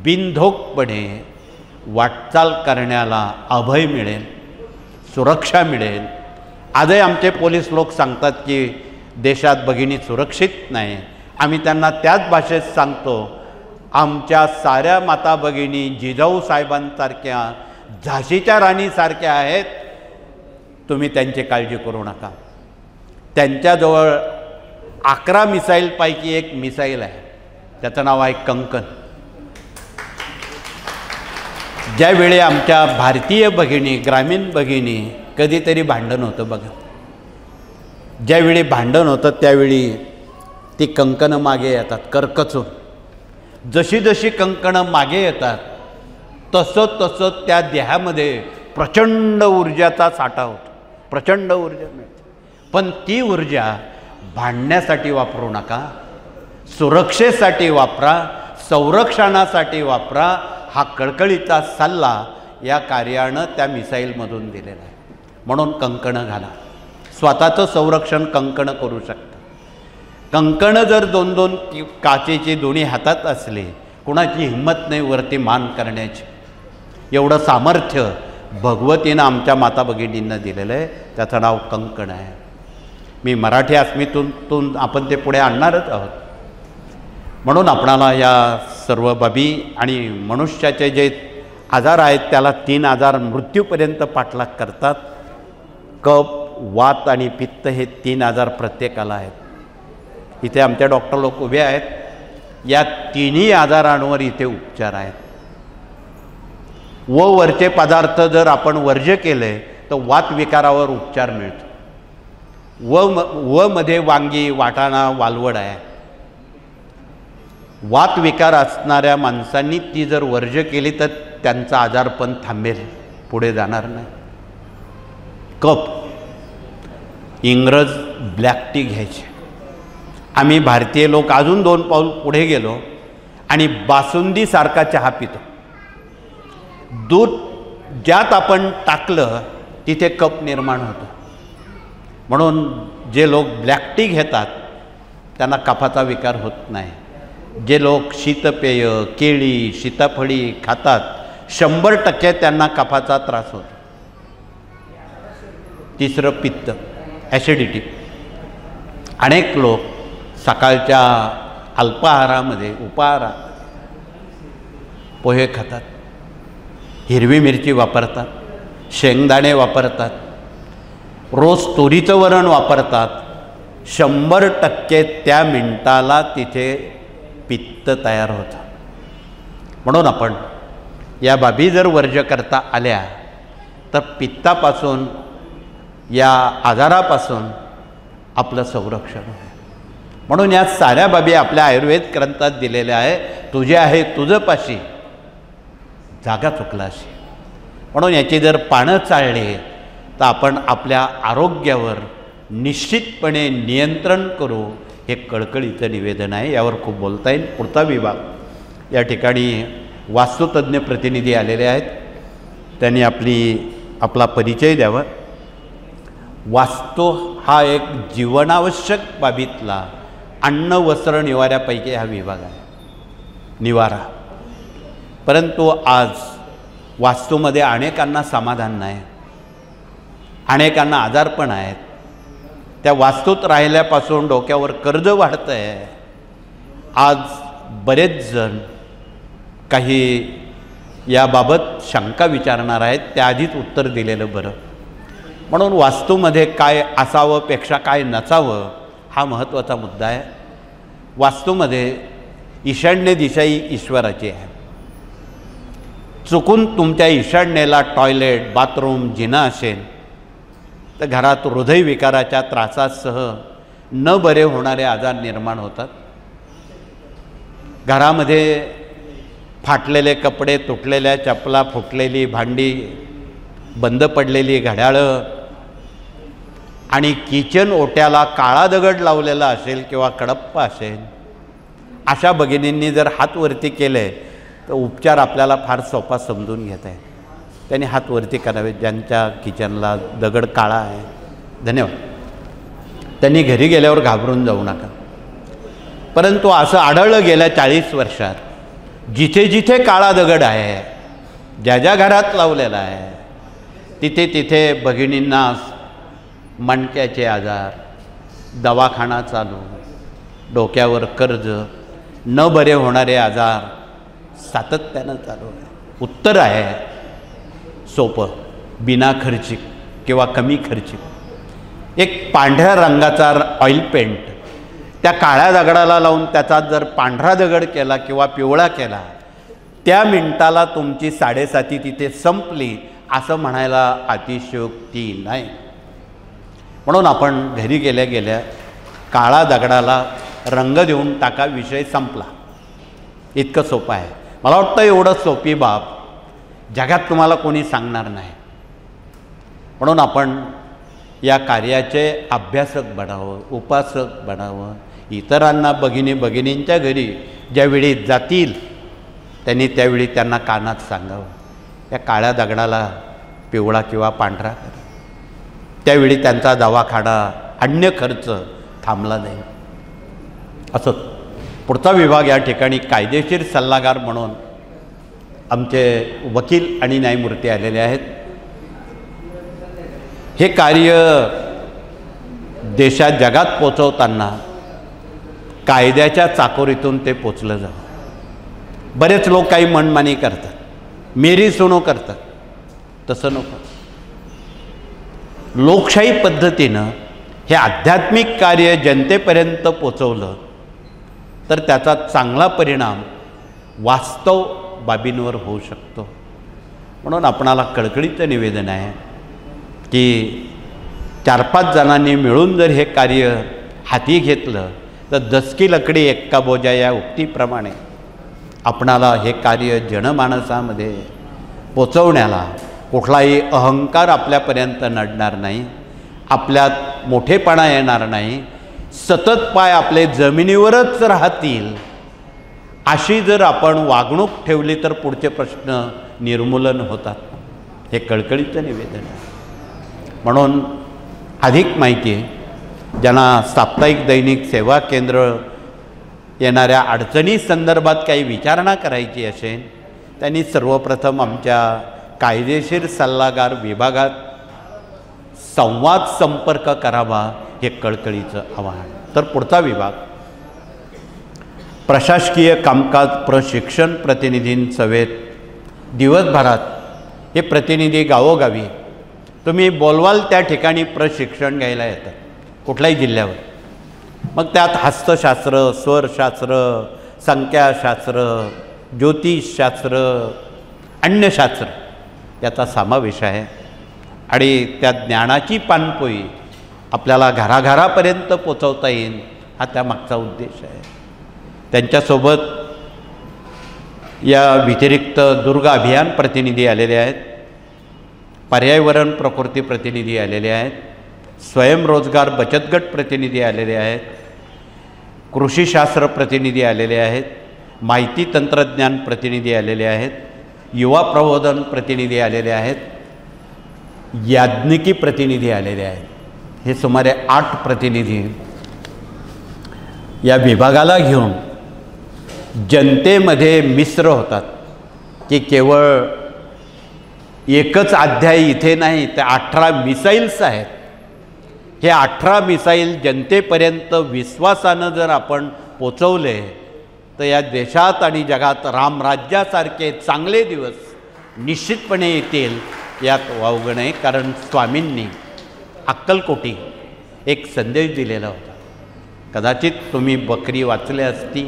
बिनधोकपणे वाटचाल करण्याला अभय मिळेल, सुरक्षा मिळेल. आजही आमचे पोलीस लोक सांगतात की देशात भगिनी सुरक्षित नाही. आम्ही त्यांना त्याच भाषेत सांगतो, आमच्या साऱ्या माता भगिनी जिजाऊ साहेबांसारख्या, झाशीच्या राणीसारख्या आहेत. तुम्ही त्यांची काळजी करू नका. त्यांच्याजवळ 11 मिसाईलपैकी एक मिसाईल आहे, त्याचं नाव आहे कंकण. ज्यावेळी आमच्या भारतीय भगिनी, ग्रामीण भगिनी, कधीतरी भांडण होतं बघा, ज्यावेळी भांडण होतं त्यावेळी ती कंकणं मागे येतात करकचून. जशी जशी कंकणं मागे येतात तसं तसं त्या देहामध्ये प्रचंड ऊर्जाचा साठा होतो, प्रचंड ऊर्जा मिळते. पण ती ऊर्जा भांडण्यासाठी वापरू नका, सुरक्षेसाठी वापरा, संरक्षणासाठी वापरा. हा कळकळीचा सल्ला या कार्यानं त्या मिसाईलमधून दिलेला आहे. म्हणून कंकणं घाला, स्वतःचं संरक्षण कंकणं करू शकता. कंकणं जर 2-2 काचेची दोन्ही हातात असले, कुणाची हिंमत नाही वरती मान करण्याची. एवढं सामर्थ्य भगवतीनं आमच्या माता भगिनींना दिलेलं आहे, त्याचं नाव कंकण आहे. मी मराठी अस्मितेतून आपण ते पुढे आणणारच आहोत. म्हणून आपणाला या सर्व बाबी आणि मनुष्याचे जे आजार आहेत त्याला 3 आजार मृत्यूपर्यंत पाठलाग करतात. कफ, वात आणि पित्त हे 3 आजार प्रत्येकाला आहेत. इथे आमचे डॉक्टर लोक उभे आहेत. या 3ही आजारांवर इथे उपचार आहेत. वरचे पदार्थ जर आपण वर्ज्य केले तर वात विकारावर उपचार मिळतो. मध्ये वांगी, वाटाणा, वालवड आहे. वात विकार असणाऱ्या माणसांनी ती जर वर्ज्य केली तर त्यांचा आजारपण थांबेल, पुढे जाणार नाही. कफ, इंग्रज ब्लॅक टी घ्यायचे. आम्ही भारतीय लोक अजून 2 पाऊल पुढे गेलो आणि बासुंदीसारखा चहा पितो. दूध ज्यात आपण टाकलं तिथे कफ निर्माण होतो. म्हणून जे लोक ब्लॅक टी घेतात त्यांना कफाचा विकार होत नाही. जे लोक शीतपेय, केळी, सीताफळी खातात 100% त्यांना कफाचा त्रास होतो. तिसरं पित्त, ॲसिडिटी. अनेक लोक सकाळच्या अल्पाहारामध्ये, उपाहारात पोहे खातात, हिरवी मिरची वापरतात, शेंगदाणे वापरतात, रोज तुरीचं वरण वापरतात. 100% त्या मिनिटाला तिथे पित्त तयार होतं. म्हणून आपण या बाबी जर वर्ज्य करता आल्या तर पित्तापासून, या आजारापासून आपलं संरक्षण होईल. म्हणून या साऱ्या बाबी आपल्या आयुर्वेद ग्रंथात दिलेल्या आहे. तुझे आहे तुझं पाशी, जागा चुकलाशी. म्हणून याची जर पानं चालली तर आपण आपल्या आरोग्यावर निश्चितपणे नियंत्रण करू. हे कळकळीचं निवेदन आहे. यावर खूप बोलता येईल. पुढचा विभाग, या ठिकाणी वास्तुतज्ञ प्रतिनिधी आलेले आहेत. त्यांनी आपला परिचय द्यावा. वास्तू हा एक जीवनावश्यक बाबीतला अन्न वस्त्र निवाऱ्यापैकी हा विभाग आहे, निवारा. परंतु आज वास्तूमध्ये अनेकांना समाधान नाही, अनेकांना आजारपण आहेत. त्या वास्तूत राहिल्यापासून डोक्यावर कर्ज वाढतं आहे. आज बरेच जण काही याबाबत शंका विचारणार आहेत, त्याआधीच उत्तर दिलेलं बरं. म्हणून वास्तूमध्ये काय असावं पेक्षा काय नसावं हा महत्त्वाचा मुद्दा आहे. वास्तूमध्ये ईशान्य दिशा ही ईश्वराची आहे. चुकून तुमच्या ईशान्येला टॉयलेट, बाथरूम, जिना असेल तर घरात हृदयविकाराच्या त्रासासह न बरे होणारे आजार निर्माण होतात. घरामध्ये फाटलेले कपडे, तुटलेल्या चपला, फुटलेली भांडी, बंद पडलेली घड्याळं आणि किचन ओट्याला काळा दगड लावलेला असेल किंवा कडप्पा असेल, अशा भगिनींनी जर हात वरती केले तर उपचार आपल्याला फार सोपा समजून घेता आहे. त्यांनी हात वरती करावे ज्यांच्या किचनला दगड काळा आहे. धन्यवाद. त्यांनी घरी गेल्यावर घाबरून जाऊ नका. परंतु असं आढळलं गेल्या 40 वर्षात, जिथे जिथे काळा दगड आहे, ज्या ज्या घरात लावलेला आहे, तिथे तिथे भगिनींना मणक्याचे आजार, दवाखाना चालू, डोक्यावर कर्ज, न बरे होणारे आजार सातत्यानं चालू आहे. उत्तर आहे सोपं, बिना खर्चिक किंवा कमी खर्चिक. एक पांढऱ्या रंगाचा ऑइल पेंट त्या काळ्या दगडाला लावून त्याचा जर पांढरा दगड केला किंवा पिवळा केला, त्या मिनिटाला तुमची 7:30 तिथे संपली असं म्हणायला अतिशयोक्ती नाही. म्हणून आपण घरी गेल्या गेल्या काळा दगडाला रंग देऊन टाका, विषय संपला. इतकं सोपं आहे. मला वाटतं एवढं सोपी बाब जगात तुम्हाला कोणी सांगणार नाही. म्हणून आपण या कार्याचे अभ्यासक बनावं, उपासक बनावं. इतरांना भगिनींच्या घरी ज्यावेळी जातील त्यांनी त्यावेळी त्यांना कानात सांगावं, या काळ्या दगडाला पिवळा किंवा पांढरा करा. त्यावेळी त्यांचा दवाखाना, अन्य खर्च थांबला नाही. असं पुढचा विभाग या ठिकाणी कायदेशीर सल्लागार म्हणून आमचे वकील आणि न्यायमूर्ती आलेले आहेत. हे कार्य देशात जगात पोचवताना कायद्याच्या चाकोरीतून ते पोचलं जावं. बरेच लोक काही मनमानी करतात, मेरी सुनो करतात. तसं नको. लोकशाही पद्धतीनं हे आध्यात्मिक कार्य जनतेपर्यंत पोचवलं तर त्याचा चांगला परिणाम वास्तव बाबींवर होऊ शकतो. म्हणून आपणाला कळकळीचं निवेदन आहे की 4-5 जणांनी मिळून जर हे कार्य हाती घेतलं तर 10 की लकडी एक्का बोजा या उक्तीप्रमाणे आपणाला हे कार्य जनमानसामध्ये पोचवण्याला कुठलाही अहंकार आपल्यापर्यंत नडणार नाही, आपल्यात मोठेपणा येणार नाही. सतत पाय आपले जमिनीवरच राहतील अशी जर आपण वागणूक ठेवली तर पुढचे प्रश्न निर्मूलन होतात. हे कळकळीचं निवेदन आहे. म्हणून अधिक माहिती ज्यांना साप्ताहिक दैनिक सेवा केंद्र येणाऱ्या अडचणी संदर्भात काही विचारणा करायची असेल त्यांनी सर्वप्रथम आमच्या कायदेशीर सल्लागार विभागात संवाद संपर्क करावा, हे कळकळीचं आवाहन. तर पुढचा विभाग प्रशासकीय कामकाज प्रशिक्षण प्रतिनिधींसवेत दिवसभरात हे प्रतिनिधी गावोगावी तुम्ही बोलवाल त्या ठिकाणी प्रशिक्षण घ्यायला येतात कुठल्याही जिल्ह्यावर. मग त्यात हस्तशास्त्र, स्वरशास्त्र, संख्याशास्त्र, ज्योतिषशास्त्र, अन्यशास्त्र याचा समावेश आहे. आणि त्या ज्ञानाची पाणपोई आपल्याला घराघरापर्यंत पोचवता येईल हा त्यामागचा उद्देश आहे. त्यांच्यासोबत या व्यतिरिक्त दुर्ग अभियान प्रतिनिधी आलेले आहेत, पर्यावरण प्रकृती प्रतिनिधी आलेले आहेत, स्वयंरोजगार बचत गट प्रतिनिधी आलेले आहेत, कृषीशास्त्र प्रतिनिधी आलेले आहेत, माहिती तंत्रज्ञान प्रतिनिधी आलेले आहेत, युवा प्रबोधन प्रतिनिधी आलेले आहेत, याज्ञिकी प्रतिनिधी आलेले आहेत. हे सुमारे 8 प्रतिनिधी या विभागाला घेऊन जनतेमध्ये मिश्र होतात की केवळ एकच अध्याय इथे नाही, ते 18 मिसाईल्स आहेत. हे 18 मिसाईल जनतेपर्यंत विश्वासानं जर आपण पोचवले तर या देशात आणि जगात रामराज्यासारखे चांगले दिवस निश्चितपणे येतील, यात वावगं नाही. कारण स्वामींनी अक्कलकोटी एक संदेश दिलेला होता. कदाचित तुम्ही बकरी वाचली असती.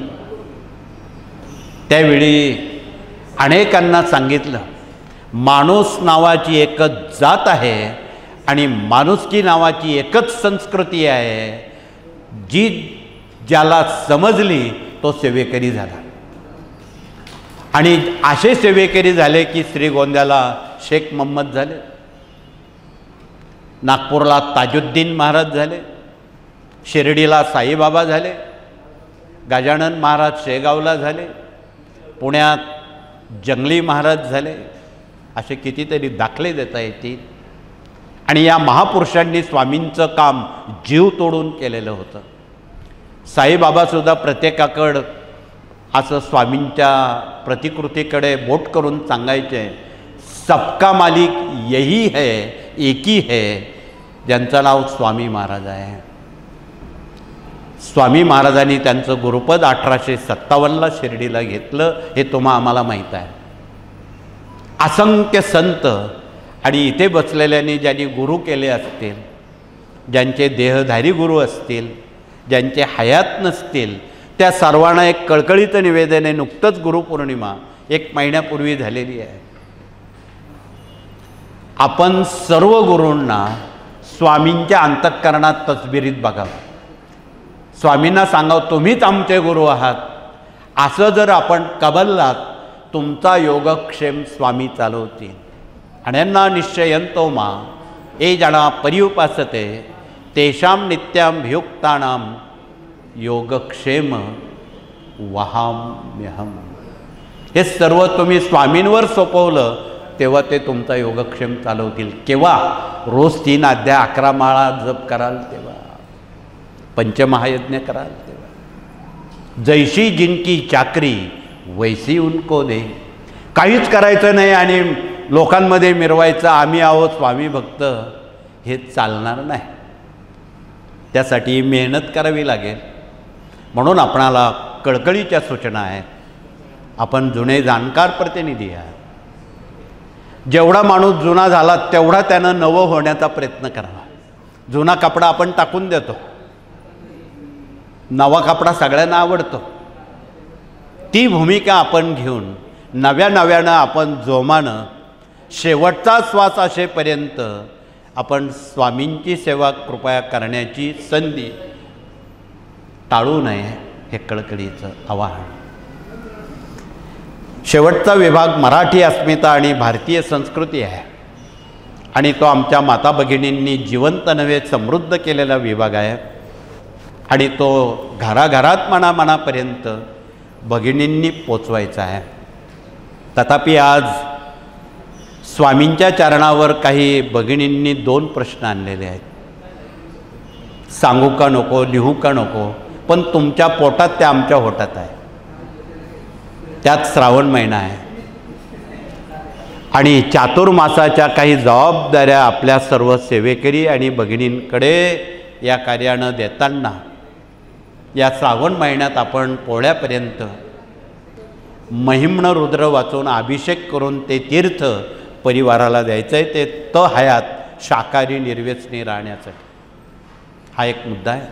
त्यावेळी अनेकांना सांगितलं, माणूस नावाची एकच जात आहे आणि माणुसकी नावाची एकच संस्कृती आहे. जी ज्याला समजली तो सेवेकरी झाला. आणि असे सेवेकरी झाले की श्रीगोंद्याला शेख मोहम्मद झाले, नागपूरला ताजुद्दीन महाराज झाले, शिर्डीला साईबाबा झाले, गजानन महाराज शेगावला झाले, पुण्यात जंगली महाराज झाले. असे कितीतरी दाखले देता येतील. आणि या महापुरुषांनी स्वामींचं काम जीव तोडून केलेलं होतं. साईबाबासुद्धा प्रत्येकाकडं असं स्वामींच्या प्रतिकृतीकडे बोट करून सांगायचे, सबका मालिक यही है, एकी है, ज्यांचं नाव स्वामी महाराज आहे. स्वामी महाराजांनी त्यांचं गुरुपद 1857ला शिर्डीला घेतलं, हे आम्हाला माहीत आहे. असंख्य संत आणि इथे बसलेल्यांनी ज्यांनी गुरु केले असतील, ज्यांचे देहधारी गुरु असतील, ज्यांचे हयात नसतील, त्या सर्वांना एक कळकळीत निवेदन आहे. नुकतंच गुरुपौर्णिमा 1 महिन्यापूर्वी झालेली आहे. आपण सर्व गुरूंना स्वामींच्या अंतःकरणात तसबिरीत बघावं. स्वामींना सांगावं, तुम्हीच आमचे गुरु आहात. असं जर आपण कबललात, तुमचा योगक्षेम स्वामी चालवतील. अनन्या निश्चयंतो मा ये जना पर्युपासते तेषां नित्याभियुक्तानां योगक्षेम वहाम्यहम. हे सर्व तुम्ही स्वामींवर सोपवलं तेव्हा ते तुमचा योगक्षेम चालवतील. केव्हा? रोज 3 अध्याय 11 माळा जप कराल तेव्हा, पंचमहायज्ञ कराल तेव्हा. जैशी जिनकी चाकरी वैसी उनको दे. काहीच करायचं नाही आणि लोकांमध्ये मिरवायचं आम्ही आहोत स्वामी भक्त, हे चालणार नाही. त्यासाठी मेहनत करावी लागेल. म्हणून आपणाला कळकळीच्या सूचना आहेत. आपण जुने जाणकार प्रतिनिधी आहात. जेवढा माणूस जुना झाला तेवढा त्यानं नवं होण्याचा प्रयत्न करावा. जुना कपडा आपण टाकून देतो, नवा कपडा सगळ्यांना आवडतो. ती भूमिका आपण घेऊन नव्यानं आपण जोमानं शेवटचा श्वास असेपर्यंत आपण स्वामींची सेवा कृपया करण्याची संधी टाळू नये, हे कळकळीचं आवाहन. शेवटचा विभाग मराठी अस्मिता आणि भारतीय संस्कृती आहे. आणि तो आमच्या माता भगिनींनी जिवंत नव्हे समृद्ध केलेला विभाग आहे. आणि तो घराघरात मनापर्यंत भगिनींनी पोचवायचा आहे. तथापि आज स्वामींच्या चरणावर काही भगिनींनी 2 प्रश्न आणलेले आहेत. सांगू का नको, लिहू का नको, पण तुमच्या पोटात त्या आमच्या होटात आहे. त्यात श्रावण महिना आहे आणि चातुर्मासाच्या काही जबाबदाऱ्या आपल्या सर्व सेवेकरी आणि भगिनींकडे या कार्यानं देताना या श्रावण महिन्यात आपण पोळ्यापर्यंत महिम्न रुद्र वाचून अभिषेक करून ते तीर्थ परिवाराला द्यायचं आहे. ते हयात शाकाहारी निर्व्यसनी राहण्यासाठी. हा एक मुद्दा आहे.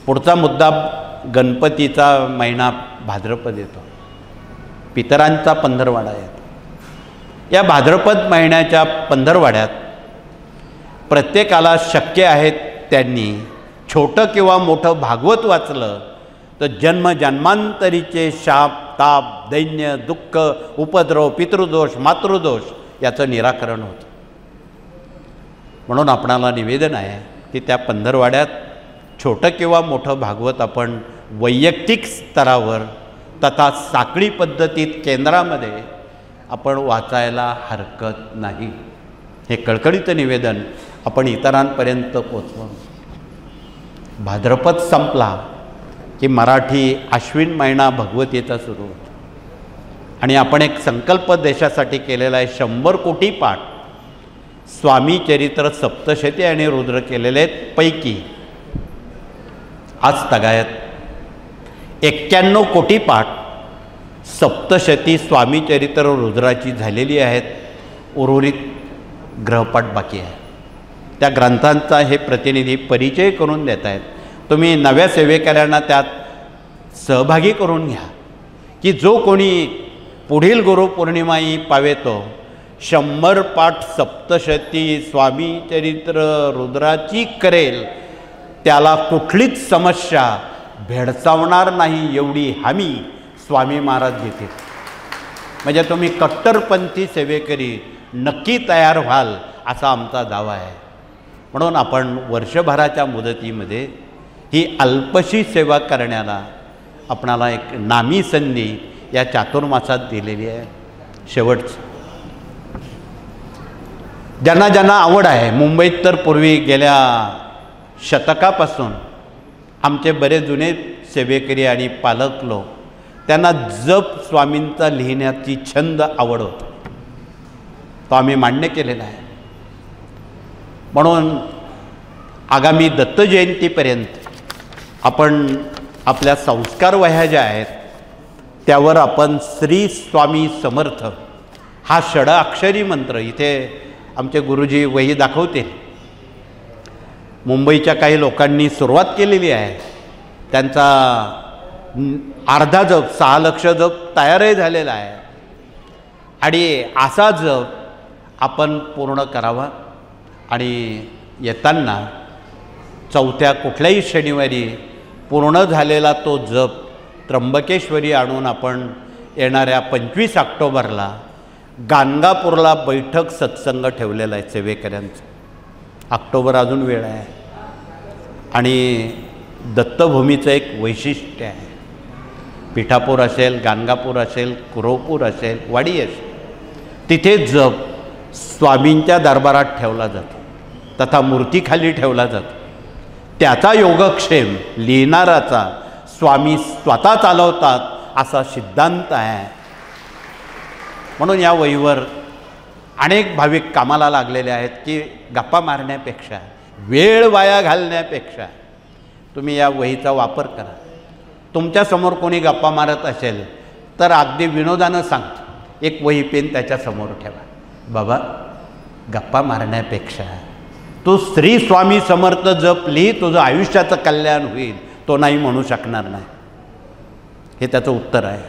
पुढचा मुद्दा, गणपतीचा महिना भाद्रपद येतो, पितरांचा पंधरवाडा येतो. या भाद्रपद महिन्याच्या पंधरवाड्यात प्रत्येकाला शक्य आहे त्यांनी छोटं किंवा मोठं भागवत वाचलं तर जन्मजन्मांतरीचे शाप, ताप, दैन्य, दुःख, उपद्रव, पितृदोष, मातृदोष याचं निराकरण होतं. म्हणून आपणाला निवेदन आहे की त्या पंधरवाड्यात छोटं किंवा मोठं भागवत आपण वैयक्तिक स्तरावर तथा साखळी पद्धतीत केंद्रामध्ये आपण वाचायला हरकत नाही. हे कळकळीचं निवेदन आपण इतरांपर्यंत पोचवा. भाद्रपद संपला की मराठी आश्विन महिना भगवतीचा सुरू होतो आणि आपण एक संकल्प देशासाठी केलेला आहे. 100 कोटी पाठ स्वामी चरित्र सप्तशती आणि रुद्र केलेले आहेत. पैकी आज तगायत 91 कोटी पाठ सप्तशती स्वामी चरित्र रुद्राची झालेली आहेत. उर्वरित ग्रहपाठ बाकी आहे. त्या ग्रंथांचा हे प्रतिनिधी परिचय करून देत आहेत. तुम्ही नव्या सेवेकऱ्यांना त्यात सहभागी करून घ्या की जो कोणी पुढील गुरुपौर्णिमाही पावेतो 100 पाठ सप्तशती स्वामी चरित्र रुद्राची करेल त्याला कुठलीच समस्या भेडसावणार नाही एवढी हमी स्वामी महाराज देतील. म्हणजे तुम्ही कट्टरपंथी सेवेकरी नक्की तयार व्हाल असा आमचा दावा आहे. म्हणून आपण वर्षभराच्या मुदतीमध्ये ही अल्पशी सेवा करण्याला आपणाला एक नामी संधी या चातुर्मासात दिलेली आहे. शेवटचं ज्यांना ज्यांना आवड आहे, मुंबईत तर पूर्वी गेल्या शतकापासून आमचे बरेच जुने सेवेकरी आणि पालक लोक त्यांना जप स्वामींचा लिहिण्याची छंद आवड होता. तो आम्ही मान्य केलेला आहे. म्हणून आगामी दत्त जयंतीपर्यंत आपण आपल्या संस्कार वह्या ज्या आहेत त्यावर आपण श्री स्वामी समर्थ हा षडाक्षरी मंत्र इथे आमचे गुरुजी वही दाखवतील. मुंबईच्या काही लोकांनी सुरुवात केलेली आहे. त्यांचा अर्धा जप 6 लक्ष जप तयारही झालेला आहे आणि असा जप आपण पूर्ण करावा. आणि येताना चौथ्या कुठल्याही शनिवारी पूर्ण झालेला तो जप त्र्यंबकेश्वरी आणून आपण येणाऱ्या 25 ऑक्टोबरला गाणगापूरला बैठक सत्संग ठेवलेला आहे सेवेकऱ्यांचा. ऑक्टोबर अजून वेळ आहे. आणि दत्तभूमीचं एक वैशिष्ट्य आहे. पिठापूर असेल, गाणगापूर असेल, कुरवपूर असेल, वाडी असेल, तिथे जप स्वामींच्या दरबारात ठेवला जातो तथा मूर्तीखाली ठेवला जातो. त्याचा योगक्षेम लिहिणाराचा स्वामी स्वतः चालवतात असा सिद्धांत आहे. म्हणून या वहीवर अनेक भाविक कामाला लागलेले आहेत की गप्पा मारण्यापेक्षा, वेळ वाया घालण्यापेक्षा तुम्ही या वहीचा वापर करा. तुमच्यासमोर कोणी गप्पा मारत असेल तर अगदी विनोदानं सांगतो, एक वही पेन त्याच्यासमोर ठेवा. बाबा, गप्पा मारण्यापेक्षा तू श्री स्वामी समर्थ जप लिही, तुझं आयुष्याचं कल्याण होईल. तो नाही म्हणू शकणार नाही. हे त्याचं उत्तर आहे.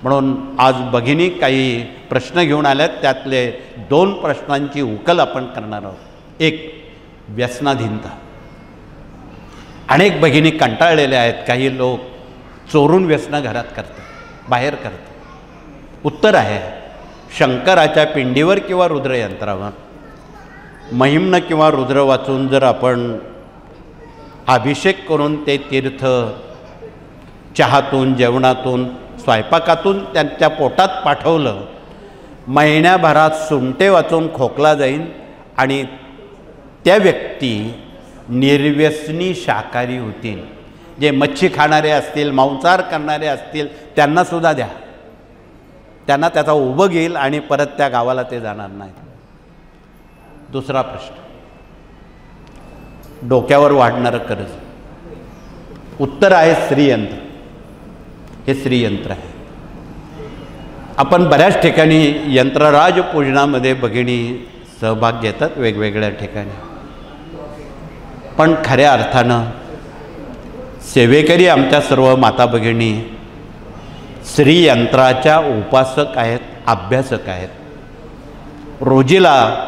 म्हणून आज भगिनी काही प्रश्न घेऊन आल्यात. त्यातले 2 प्रश्नांची उकल आपण करणार आहोत. एक, व्यसनाधीनता. अनेक भगिनी कंटाळलेल्या आहेत. काही लोक चोरून व्यसनं घरात करतात, बाहेर करतात. उत्तर आहे, शंकराच्या पिंडीवर किंवा रुद्रयंत्रावर महिम्न किंवा रुद्र वाचून जर आपण अभिषेक करून ते तीर्थ चहातून, जेवणातून, स्वयंपाकातून त्यांच्या पोटात पाठवलं, महिन्याभरात सुंटे वाचून खोकला जाईल आणि त्या व्यक्ती निर्व्यसनी शाकाहारी होतील. जे मच्छी खाणारे असतील, मांसाहार करणारे असतील त्यांनासुद्धा द्या. त्यांना त्याचा उभं घेईल आणि परत त्या गावाला ते जाणार नाही. दुसरा प्रश्न, डोक्यावर वाढणारं कर्ज. उत्तर आहे श्रीयंत्र. हे श्रीयंत्र आहे. आपण बऱ्याच ठिकाणी यंत्रराज पूजनामध्ये भगिनी सहभाग घेतात वेगवेगळ्या ठिकाणी. पण खऱ्या अर्थानं सेवेकरी आमच्या सर्व माता भगिनी श्रीयंत्राच्या उपासक आहेत, अभ्यासक आहेत. रोजीला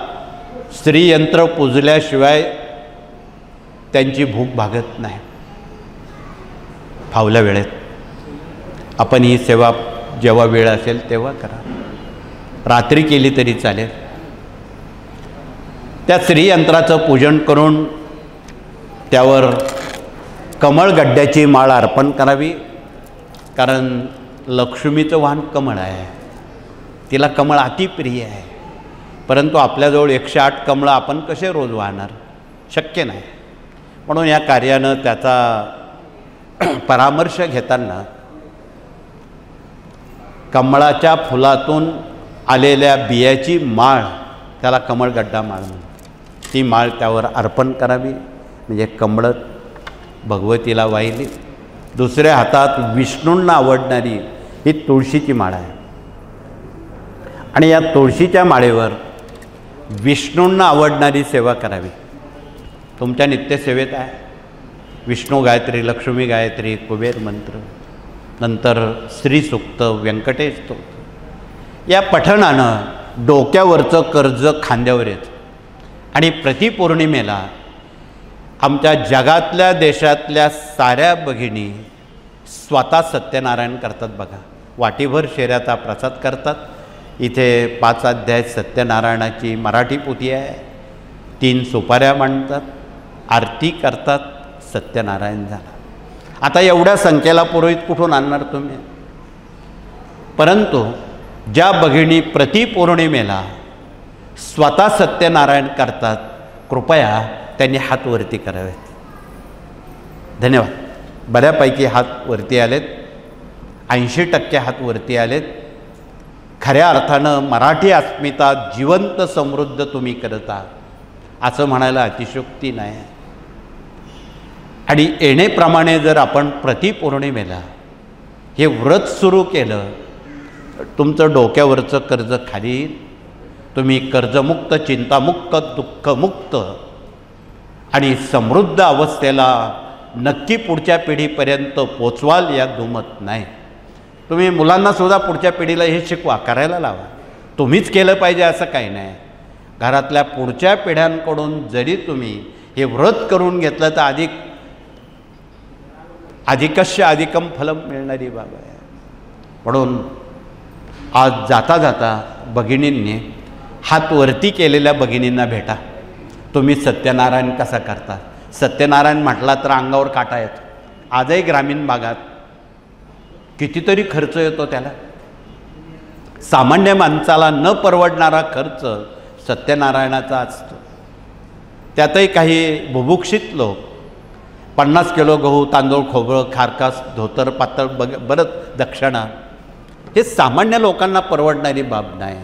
श्रीयंत्र पूजल्याशिवाय त्यांची भूक भागत नाही. फावल्या वेळेत आपण ही सेवा जेव्हा वेळ असेल तेव्हा करा. रात्री केली तरी चालेल. त्या श्रीयंत्राचं पूजन करून त्यावर कमळगड्ड्याची माळ अर्पण करावी. कारण लक्ष्मीचं वाहन कमळ आहे. तिला कमळ अतिप्रिय आहे. परंतु आपल्याजवळ 108 कमळं आपण कसे रोज वाहणार? शक्य नाही. म्हणून या कार्यानं त्याचा परामर्श घेताना कमळाच्या फुलातून आलेल्या बियाची माळ, त्याला कमळगड्डा माळ म्हणतात, ती माळ त्यावर अर्पण करावी. म्हणजे कमळं भगवतीला वाहिली. दुसऱ्या हातात विष्णूंना आवडणारी ही तुळशीची माळ आहे आणि या तुळशीच्या माळेवर विष्णूंना आवडणारी सेवा करावी. तुमच्या नित्यसेवेत आहे विष्णू गायत्री, लक्ष्मी गायत्री, कुबेर मंत्र, नंतर श्रीसूक्त, व्यंकटेश स्तोत्र. या पठणानं डोक्यावरचं कर्ज खांद्यावर येतं आणि प्रतिपौर्णिमेला आमच्या जगातल्या देशातल्या साऱ्या भगिनी स्वतः सत्यनारायण करतात. बघा, वाटीभर शेऱ्याचा प्रसाद करतात. इथे 5 अध्याय सत्यनारायणाची मराठी पोथी आहे. 3 सुपाऱ्या मांडतात, आरती करतात, सत्यनारायण झाला. आता एवढ्या संख्येला पुरोहित कुठून आणणार तुम्ही? परंतु ज्या भगिनी प्रतिपौर्णिमेला स्वतः सत्यनारायण करतात, कृपया त्यांनी हात वरती करावेत. धन्यवाद. बऱ्यापैकी हात वरती आलेत, 80% हात वरती आलेत. खऱ्या अर्थानं मराठी अस्मिता जिवंत समृद्ध तुम्ही करत आहात असं म्हणायला अतिशयोक्ती नाही. आणि येणेप्रमाणे जर आपण प्रतिपौर्णिमेला हे व्रत सुरू केलं तर तुमचं डोक्यावरचं कर्ज खाली येईल. तुम्ही कर्जमुक्त, चिंतामुक्त, दुःखमुक्त आणि समृद्ध अवस्थेला नक्की पुढच्या पिढीपर्यंत पोचवाल यात दुमत नाही. तुम्ही मुलांनासुद्धा पुढच्या पिढीला हे शिकवा, करायला लावा. तुम्हीच केलं पाहिजे असं काही नाही. घरातल्या पुढच्या पिढ्यांकडून जरी तुम्ही हे व्रत करून घेतलं तर अधिकस्य अधिकम फलम मिळणारी बाब आहे. म्हणून आज जाता जाता भगिनींनी हात वरती केलेल्या भगिनींना भेटा. तुम्ही सत्यनारायण कसा करता? सत्यनारायण म्हटला तर अंगावर काटा येतो. आजही ग्रामीण भागात कितीतरी खर्च येतो त्याला. सामान्य माणसाला न परवडणारा खर्च सत्यनारायणाचा असतो. त्यातही काही बुभुक्षित लोक 50 किलो गहू, तांदूळ, खोबरं, खारकास, धोतर, पातळ, बरंच दक्षिणा, हे सामान्य लोकांना परवडणारी बाब नाही.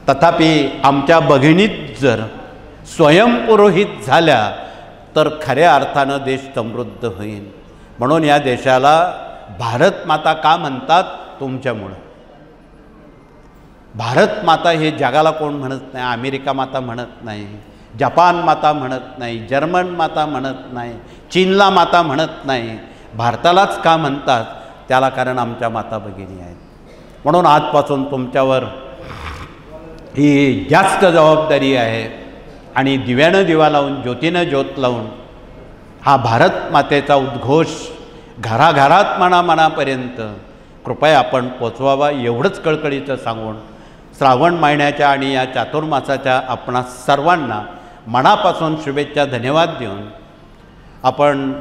तथापि आमच्या भगिनीत जर स्वयंपुरोहित झाल्या तर खऱ्या अर्थानं देश समृद्ध होईल. म्हणून या देशाला भारत माता का म्हणतात? तुमच्यामुळं. भारत माता हे जगाला कोण म्हणत नाही. अमेरिका माता म्हणत नाही, जपान माता म्हणत नाही, जर्मन माता म्हणत नाही, चीनला माता म्हणत नाही. भारतालाच का म्हणतात? त्याला कारण आमच्या माता भगिनी आहेत. म्हणून आजपासून तुमच्यावर ही जास्त जबाबदारी आहे आणि दिव्यानं दिवा लावून, ज्योतीनं ज्योत लावून हा भारत मातेचा उद्घोष घराघरात मनामनापर्यंत कृपया आपण पोचवावा, एवढंच कळकळीचं सांगून श्रावण महिन्याच्या आणि या चातुर्मासाच्या आपणा सर्वांना मनापासून शुभेच्छा, धन्यवाद देऊन आपण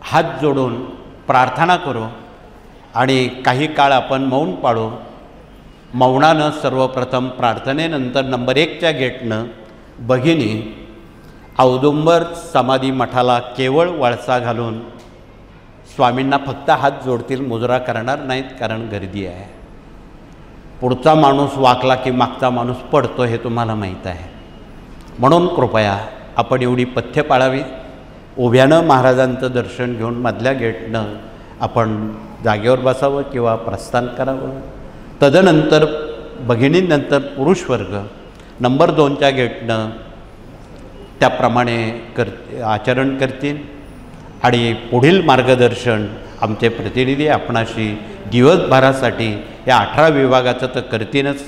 हात जोडून प्रार्थना करू आणि काही काळ आपण मौन पाळू. मौनानं सर्वप्रथम प्रार्थनेनंतर नंबर 1च्या गेटनं भगिनी औदुंबर समाधी मठाला केवळ वळसा घालून स्वामींना फक्त हात जोडतील, मुजरा करणार नाहीत, कारण गर्दी आहे. पुढचा माणूस वाकला की मागचा माणूस पडतो हे तुम्हाला माहीत आहे. म्हणून कृपया आपण एवढी पथ्य पाळावी. उभ्यानं महाराजांचं दर्शन घेऊन मधल्या गेटनं आपण जागेवर बसावं किंवा प्रस्थान करावं. तदनंतर भगिनींनंतर पुरुष वर्ग नंबर 2च्या गेटनं त्याप्रमाणे आचरण करतील आणि पुढील मार्गदर्शन आमचे प्रतिनिधी आपणाशी दिवसभरासाठी या 18 विभागाचं तर करतीलच.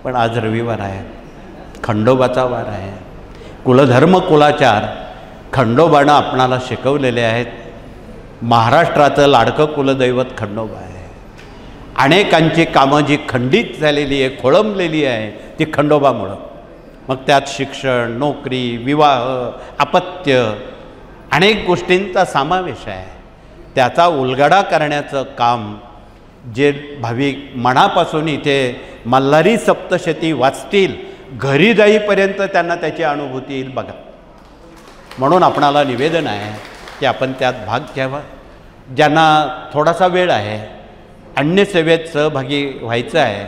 पण आज रविवार आहे, खंडोबाचा वार आहे. कुलधर्म कुलाचार खंडोबानं आपणाला शिकवलेले आहेत. महाराष्ट्राचं लाडकं कुलदैवत खंडोबा आहे. अनेकांची कामं जी खंडित झालेली आहे, खोळंबलेली आहे, ती खंडोबामुळं. मग त्यात शिक्षण, नोकरी, विवाह, अपत्य, अनेक गोष्टींचा समावेश आहे. त्याचा उलगडा करण्याचं काम जे भाविक मनापासून इथे मल्हारी सप्तशती वाचतील, घरी जाईपर्यंत त्यांना त्याची अनुभूती येईल बघा. म्हणून आपणाला निवेदन आहे की आपण त्यात भाग घ्यावा. ज्यांना थोडासा वेळ आहे, अन्नसेवेत सहभागी व्हायचं आहे,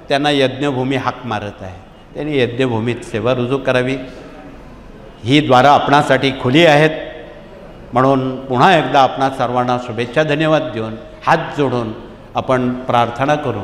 त्यांना यज्ञभूमी हाक मारत आहे, त्यांनी यज्ञभूमीत सेवा रुजू करावी. ही द्वारं आपणासाठी खुली आहेत. म्हणून पुन्हा एकदा आपणा सर्वांना शुभेच्छा, धन्यवाद देऊन हात जोडून आपण प्रार्थना करू.